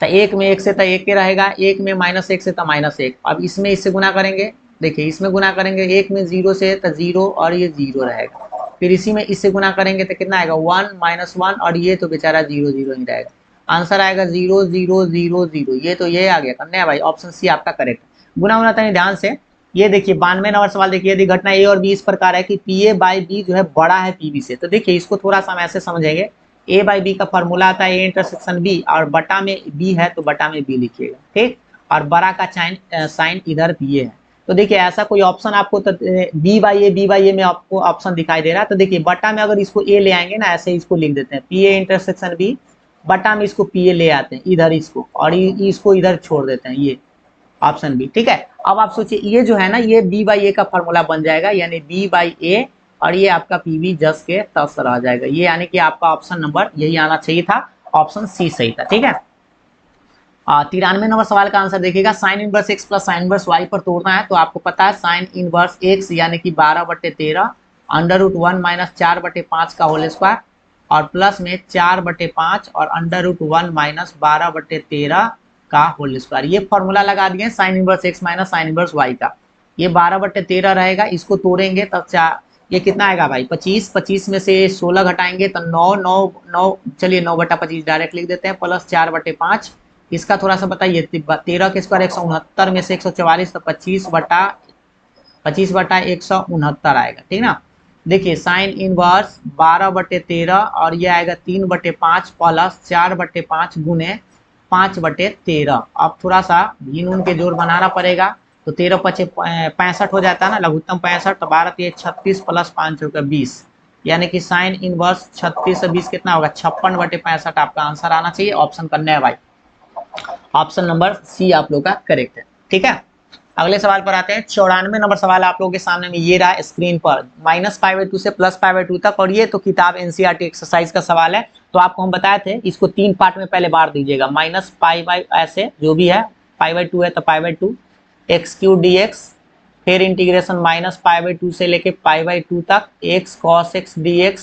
तो एक में एक से तो एक के रहेगा, एक में -1 से तो -1। अब इसमें इससे गुना करेंगे, देखिए इसमें गुना करेंगे, एक में 0 से तो 0 और ये 0 रहेगा, फिर इसी में इससे गुना करेंगे तो कितना आएगा 1 -1 और ये तो बेचारा 0 0 ही रहेगा। आंसर आएगा 0 0 0 0, ये तो ये आ गया, करना है भाई, ऑप्शन सी आपका करेक्ट। गुना होना था ध्यान से। ये देखिए 92 नंबर सवाल देखिए, यदि घटना ए और बी इस प्रकार है कि PA/B जो है बड़ा है PB से, तो देखिए इसको थोड़ा सा हम ऐसे समझेंगे, A/B का फॉर्मूला आता है A∩B और बटा में B है तो बटा में B लिखिएगा, ठीक, और बड़ा का साइन इधर ये है। तो देखिए ऐसा कोई ऑप्शन आपको तो B/A में आपको ऑप्शन दिखाई दे रहा है, तो देखिए बटा में अगर इसको A ले आएंगे ना, ऐसे इसको लिख देते हैं PA∩B, बटा में इसको PA ले आते हैं इधर इसको, और इसको इधर छोड़ देते हैं, ये ऑप्शन बी। ठीक है, अब आप सोचिए ये जो है ना, ये B/A का फॉर्मूला बन जाएगा, यानी B/A और ये आपका PB जस के तस रह जाएगा, ये यानी कि आपका ऑप्शन नंबर यही आना चाहिए था, ऑप्शन सी सही था। ठीक है, 93 नंबर सवाल का आंसर देखिएगा, sine inverse x plus sine inverse y पर तोड़ना है, तो आपको पता है साइन इनवर्स x यानी कि 12/13 √1 - 4/5 का होल स्क्वायर और प्लस में 4/5 और √1 - 12/13 का होल स्क्वायर। ये फॉर्मूला लगा दिए sine inverse x minus sine inverse y का, ये 12/13 रहेगा, इसको तोड़ेंगे तब ये कितना आएगा भाई 25, 25 में से 16 घटाएंगे तो 9 9 9, चलिए 9/25 डायरेक्ट लिख देते हैं, प्लस 4/5, इसका थोड़ा सा बताइए 13 के स्क्वायर 169 में से 144 तो 25/169 आएगा, ठीक ना। देखिए साइन इनवर्स 12/13 और ये आएगा 3/5 प्लस 4/5 गुने 5/13। अब थोड़ा सा भिन्न उन के जोड़ बनाना पड़ेगा, तो 13 × 5 = 65 हो जाता है ना, लघुत्तम 65, तो 12 × 36 प्लस 5 होगा 20, यानी कि साइन इनवर्स 36 से 20 कितना होगा 56/65 आपका आंसर आना चाहिए, ऑप्शन करना है भाई, ऑप्शन नंबर सी आप लोग का करेक्ट है। ठीक है, अगले सवाल पर आते हैं। 94 नंबर सवाल आप लोगों के सामने में ये रहा स्क्रीन पर, -π/2 से +π/2 तक, और ये तो किताब NCERT एक्सरसाइज का सवाल है, तो आपको हम बताए थे इसको 3 पार्ट में पहले बांट दीजिएगा, -π ऐसे जो भी है, π/2 है तो π/2 x³ dx, फिर इंटीग्रेशन -π/2 से लेके π/2 तक x cos x dx,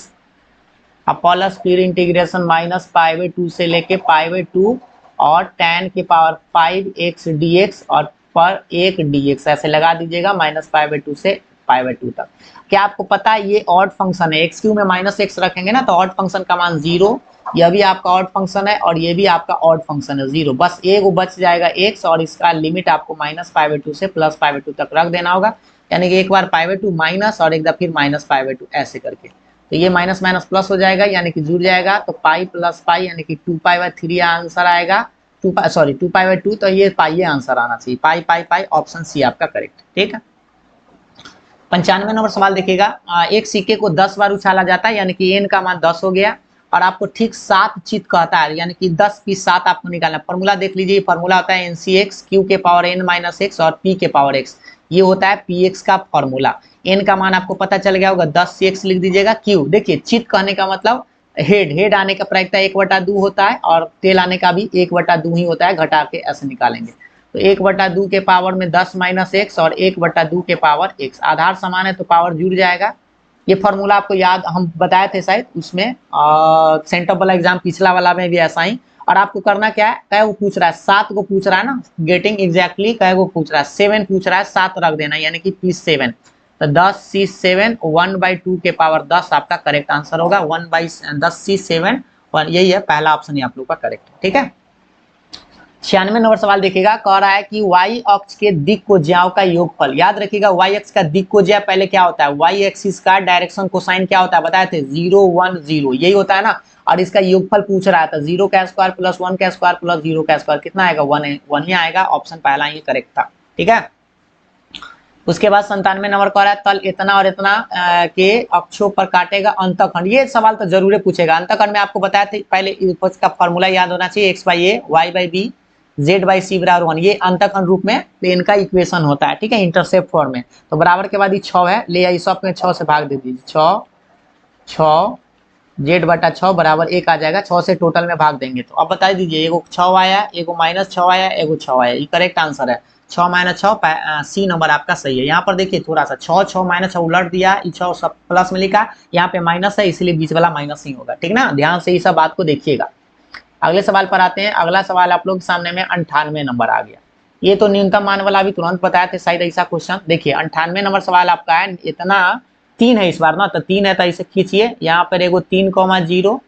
plus फिर इंटीग्रेशन -π/2 से लेके π/2 और tan की पावर 5x dx और पर 1 dx ऐसे लगा दीजिएगा, -π/2 से π/2 तक। क्या आपको पता है ये ऑड फंक्शन है, x³ में -x रखेंगे ना तो ऑड फंक्शन का मान 0, यह भी आपका ऑड फंक्शन है और ये भी आपका ऑड फंक्शन है 0, बस एक बच जाएगा x और इसका लिमिट आपको -π/2 से +π/2 तक रख देना होगा, यानी कि एक बार π/2 माइनस और एक बार फिर -π/2 ऐसे करके, तो ये माइनस माइनस प्लस हो जाएगा, यानी कि जुड़ जाएगा, तो पाई प्लस पाई यानी कि 2π/3 आंसर आएगा, 2π/2, तो ये पाई आंसर आना चाहिए, पाई पाई पाई, ऑप्शन सी आपका करेक्ट। ठीक है, 95 नंबर सवाल देखिएगा, एक सिक्के को 10 बार उछाला जाता है, यानी कि n का मान 10 हो गया और आपको ठीक 7 चित कहता है, यानी कि 10 की 7 आपको निकालना। फॉर्मूला देख लीजिए, फॉर्मूला होता है NCX q के पावर n - x और p के पावर x, ये होता है px का फॉर्मूला। n का मान आपको पता चल गया होगा, 10 से x लिख दीजिएगा, q देखिए चित कहने का मतलब हेड आने का प्रायिकता 1/2 होता है और तेल आने का भी 1/2 ही होता है, घटा के ऐसे निकालेंगे, तो 1/2 के पावर में 10 - x और 1/2 के पावर x, आधार समान है तो पावर जुड़ जाएगा, ये फॉर्मूला आपको याद हम बताए थे शायद उसमें, सेंटर वाला एग्जाम पिछला वाला में भी ऐसा ही। और आपको करना क्या है, कै को पूछ रहा है, 7 को पूछ रहा है ना, गेटिंग एग्जैक्टली कै को पूछ रहा है, 7 पूछ रहा है, 7 रख देना यानी कि P7। तो 10C7 1/2 के पावर 10 आपका करेक्ट आंसर होगा। 1/10C7 यही है पहला ऑप्शन ही आप लोग का करेक्ट है। ठीक है, 96 नंबर सवाल देखिएगा, कह रहा है कि y अक्ष के दिक् कोज्याओं का योगफल। याद रखिएगा y अक्ष का दिक् कोज्या पहले क्या होता है, y एक्सिस का डायरेक्शन कोसाइन क्या होता है बताए थे, 0 1 0 यही होता है ना। और इसका योगफल पूछ रहा था, 0 का स्क्वायर प्लस 1 का स्क्वायर प्लस 0 का स्क्वायर कितना आएगा, 1 ही आएगा। ऑप्शन पहला ही करेक्ट था। ठीक है, उसके बाद 97 नंबर कह रहा है, तल इतना और इतना के अक्षों पर काटेगा अंतःखंड। ये सवाल तो जरूर पूछेगा। अंतःखंड में आपको बताया था पहले, इसका फॉर्मूला याद होना चाहिए, x/a y/b z/c बराबर 1। ये अंतःखंड रूप में प्लेन का इक्वेशन होता है। ठीक है, इंटरसेप्ट फॉर्म में। तो बराबर के बाद ये 6 है, ले आइए सब में 6 से भाग दे दीजिए, 6 z/6 बराबर 1 आ जाएगा। 6 से टोटल में भाग देंगे तो अब बता दीजिए, एगो 6 आया, एगो -6 आया, एगो 6 आया। ये करेक्ट आंसर है। 6 - 6 सी नंबर आपका सही है। यहाँ पर देखिए थोड़ा सा 6 - 6 उलट दिया, 6 सब प्लस में लिखा, यहाँ पे माइनस है इसलिए बीच वाला माइनस ही होगा। ठीक ना, ध्यान से ये सब बात को देखिएगा। अगले सवाल पर आते हैं। अगला सवाल आप लोग के सामने में 98 नंबर आ गया। ये तो न्यूनतम मान वाला अभी तुरंत बताया थे शायद ऐसा क्वेश्चन। देखिए 98 नंबर सवाल आपका है, इतना 3 है इस बार ना, तो 3 है तो इसे खींचिए। यहाँ पर एगो 3,0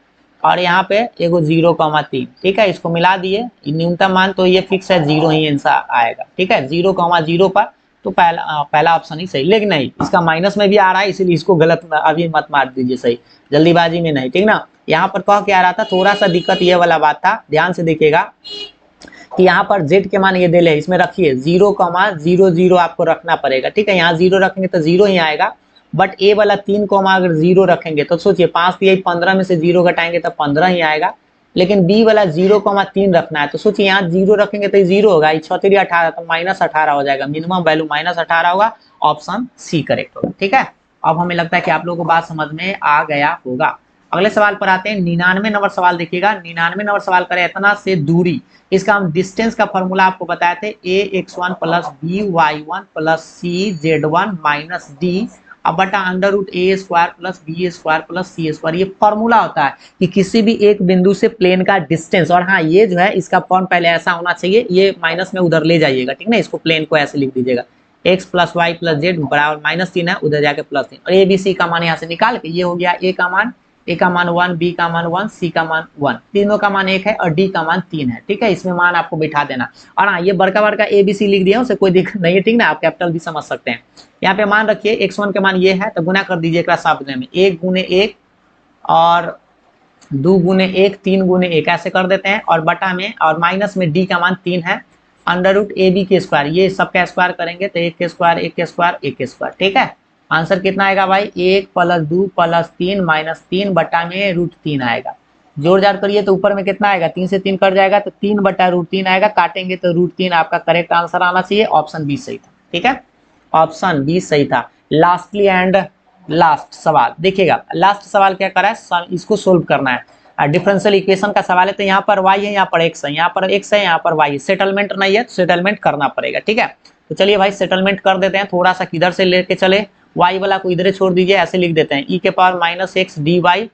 और यहाँ पे एगो 0,3। ठीक है, इसको मिला दिए, न्यूनतम मान तो ये फिक्स है 0 ही आंसर आएगा। ठीक है, 0,0 पर तो पहला ऑप्शन ही सही। लेकिन नहीं, इसका माइनस में भी आ रहा है इसलिए इसको गलत अभी मत मार दीजिए, सही जल्दीबाजी में नहीं। ठीक ना, यहाँ पर कह क्या रहा था, थोड़ा सा दिक्कत ये वाला बात था, ध्यान से देखिएगा कि यहाँ पर z के मान ये दे ले, इसमें रखिए 0,00 आपको रखना पड़ेगा। ठीक है, यहाँ 0 रखेंगे तो 0 ही आएगा, बट ए वाला 3 अगर 0 रखेंगे तो सोचिए 5 दिया 15 में से 0 घटाएंगे तो 15 ही आएगा। लेकिन बी वाला 0,3 रखना है तो सोचिए यहाँ 0 रखेंगे तो 0 होगा, 6×3 18 तो -18 हो जाएगा, मिनिमम वैल्यू -18 होगा। ऑप्शन सी करेक्ट होगा। ठीक है, अब हमें लगता है कि आप लोगों को बात समझ में आ गया होगा। अगले सवाल पर आते हैं। 99 नंबर सवाल देखिएगा। 99 नंबर सवाल करें, इतना से दूरी, इसका हम डिस्टेंस का फॉर्मूला आपको बताए थे, ax1 + by1 + cz1 - d अब बटा √a² + b² + c²। ये फॉर्मूला होता है कि किसी भी एक बिंदु से प्लेन का डिस्टेंस। और हाँ, ये जो है इसका फॉर्म पहले ऐसा होना चाहिए, ये माइनस में उधर ले जाइएगा। ठीक ना, इसको प्लेन को ऐसे लिख दीजिएगा, x + y + z बराबर -3 है, उधर जाके +3। और ए बी सी का मान यहाँ से निकाल के, ये हो गया a का मान 1, b का मान 1, c का मान 1, तीनों का मान 1 है और d का मान 3 है। ठीक है, इसमें मान आपको बिठा देना। और हाँ, ये बड़का a b c लिख दिया, उससे कोई दिक्कत नहीं है। ठीक ना, आप कैपिटल भी समझ सकते हैं। यहाँ पे मान रखिए x1 के मान ये है तो गुना कर दीजिए एक साफ में, 1 × 1 और 2 × 1 3 × 1 ऐसे कर देते हैं। और बटा में और माइनस में d का मान 3 है, √ab², ये सबका स्क्वायर करेंगे तो 1 के स्क्वायर 1 के स्क्वायर 1 के स्क्वायर। ठीक है, आंसर कितना आएगा भाई, 1 + 2 + 3 - 3 बटा में √3 आएगा। जोड़ जाड़ करिए तो ऊपर में कितना आएगा, 3 से 3 कट जाएगा तो 3 बटा √3 आएगा, काटेंगे तो √3 आपका करेक्ट आंसर आना चाहिए। ऑप्शन बी सही था। ठीक है, ऑप्शन बी सही था। लास्टली एंड लास्ट सवाल देखिएगा। लास्ट सवाल क्या करा है, इसको सोल्व करना है। डिफरेंशियल इक्वेशन का सवाल है, तो यहाँ पर y है, यहाँ पर x है, यहाँ पर x है, यहाँ पर y है। सेटलमेंट नहीं है, सेटलमेंट करना पड़ेगा। ठीक है, तो चलिए भाई सेटलमेंट कर देते हैं। थोड़ा सा किधर से लेके चले, y वाला को इधर छोड़ दीजिए, ऐसे लिख देते हैं e⁻⁻x dy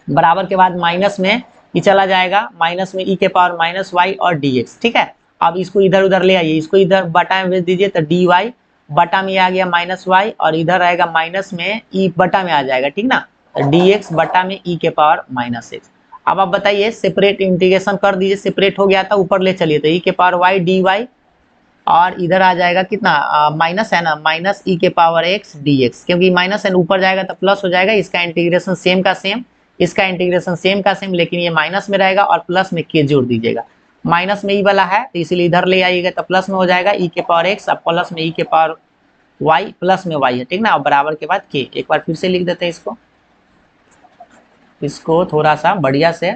बराबर के बाद माइनस में ये चला जाएगा, माइनस में e⁻−y और dx। ठीक है, अब इसको इधर उधर ले आइए, इसको इधर बटा में भेज दीजिए तो dy बटा में आ गया -y और इधर आएगा माइनस में e बटा में आ जाएगा। ठीक ना, तो dx बटा में e⁻−x। अब आप बताइए, सेपरेट इंटीग्रेशन कर दीजिए, सेपरेट हो गया था, ऊपर ले चलिए तो e⁻y dy और इधर आ जाएगा कितना, माइनस है ना, -e⁻x dx, क्योंकि माइनस है ऊपर जाएगा तो प्लस हो जाएगा। इसका इंटीग्रेशन सेम का सेम, इसका इंटीग्रेशन सेम का सेम, लेकिन ये माइनस में रहेगा और प्लस में के जोड़ दीजिएगा। माइनस में ई वाला है तो इसलिए इधर ले आइएगा तो प्लस में हो जाएगा e⁻x, अब प्लस में e⁻y प्लस में y है। ठीक ना, और बराबर के बाद के। एक बार फिर से लिख देते हैं इसको थोड़ा सा बढ़िया से।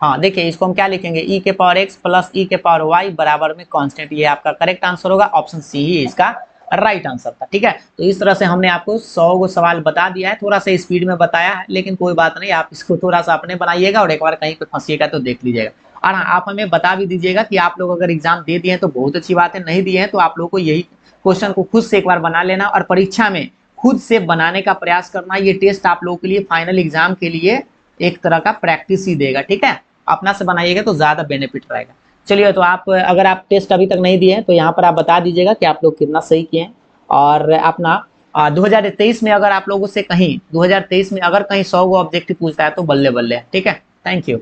हाँ देखिए, इसको हम क्या लिखेंगे, e⁻x + e⁻y बराबर में कांस्टेंट। ये आपका करेक्ट आंसर होगा। ऑप्शन सी ही इसका राइट आंसर था। ठीक है, तो इस तरह से हमने आपको 100 गो सवाल बता दिया है, थोड़ा सा स्पीड में बताया है, लेकिन कोई बात नहीं, आप इसको थोड़ा सा अपने बनाइएगा और एक बार कहीं पे फंसिएगा तो देख लीजिएगा। और हाँ, आप हमें बता भी दीजिएगा कि आप लोग अगर एग्जाम दे दिए हैं तो बहुत अच्छी बात है, नहीं दिए हैं तो आप लोग को यही क्वेश्चन को खुद से एक बार बना लेना और परीक्षा में खुद से बनाने का प्रयास करना। ये टेस्ट आप लोगों के लिए फाइनल एग्जाम के लिए एक तरह का प्रैक्टिस ही देगा, ठीक है। अपना से बनाइएगा तो ज्यादा बेनिफिट रहेगा। चलिए, तो आप अगर आप टेस्ट अभी तक नहीं दिए हैं तो यहाँ पर आप बता दीजिएगा कि आप लोग कितना सही किए हैं। और अपना 2023 में अगर आप लोगों से कहीं 2023 में अगर कहीं 100 ऑब्जेक्टिव पूछता है तो बल्ले बल्ले, ठीक है। Thank you.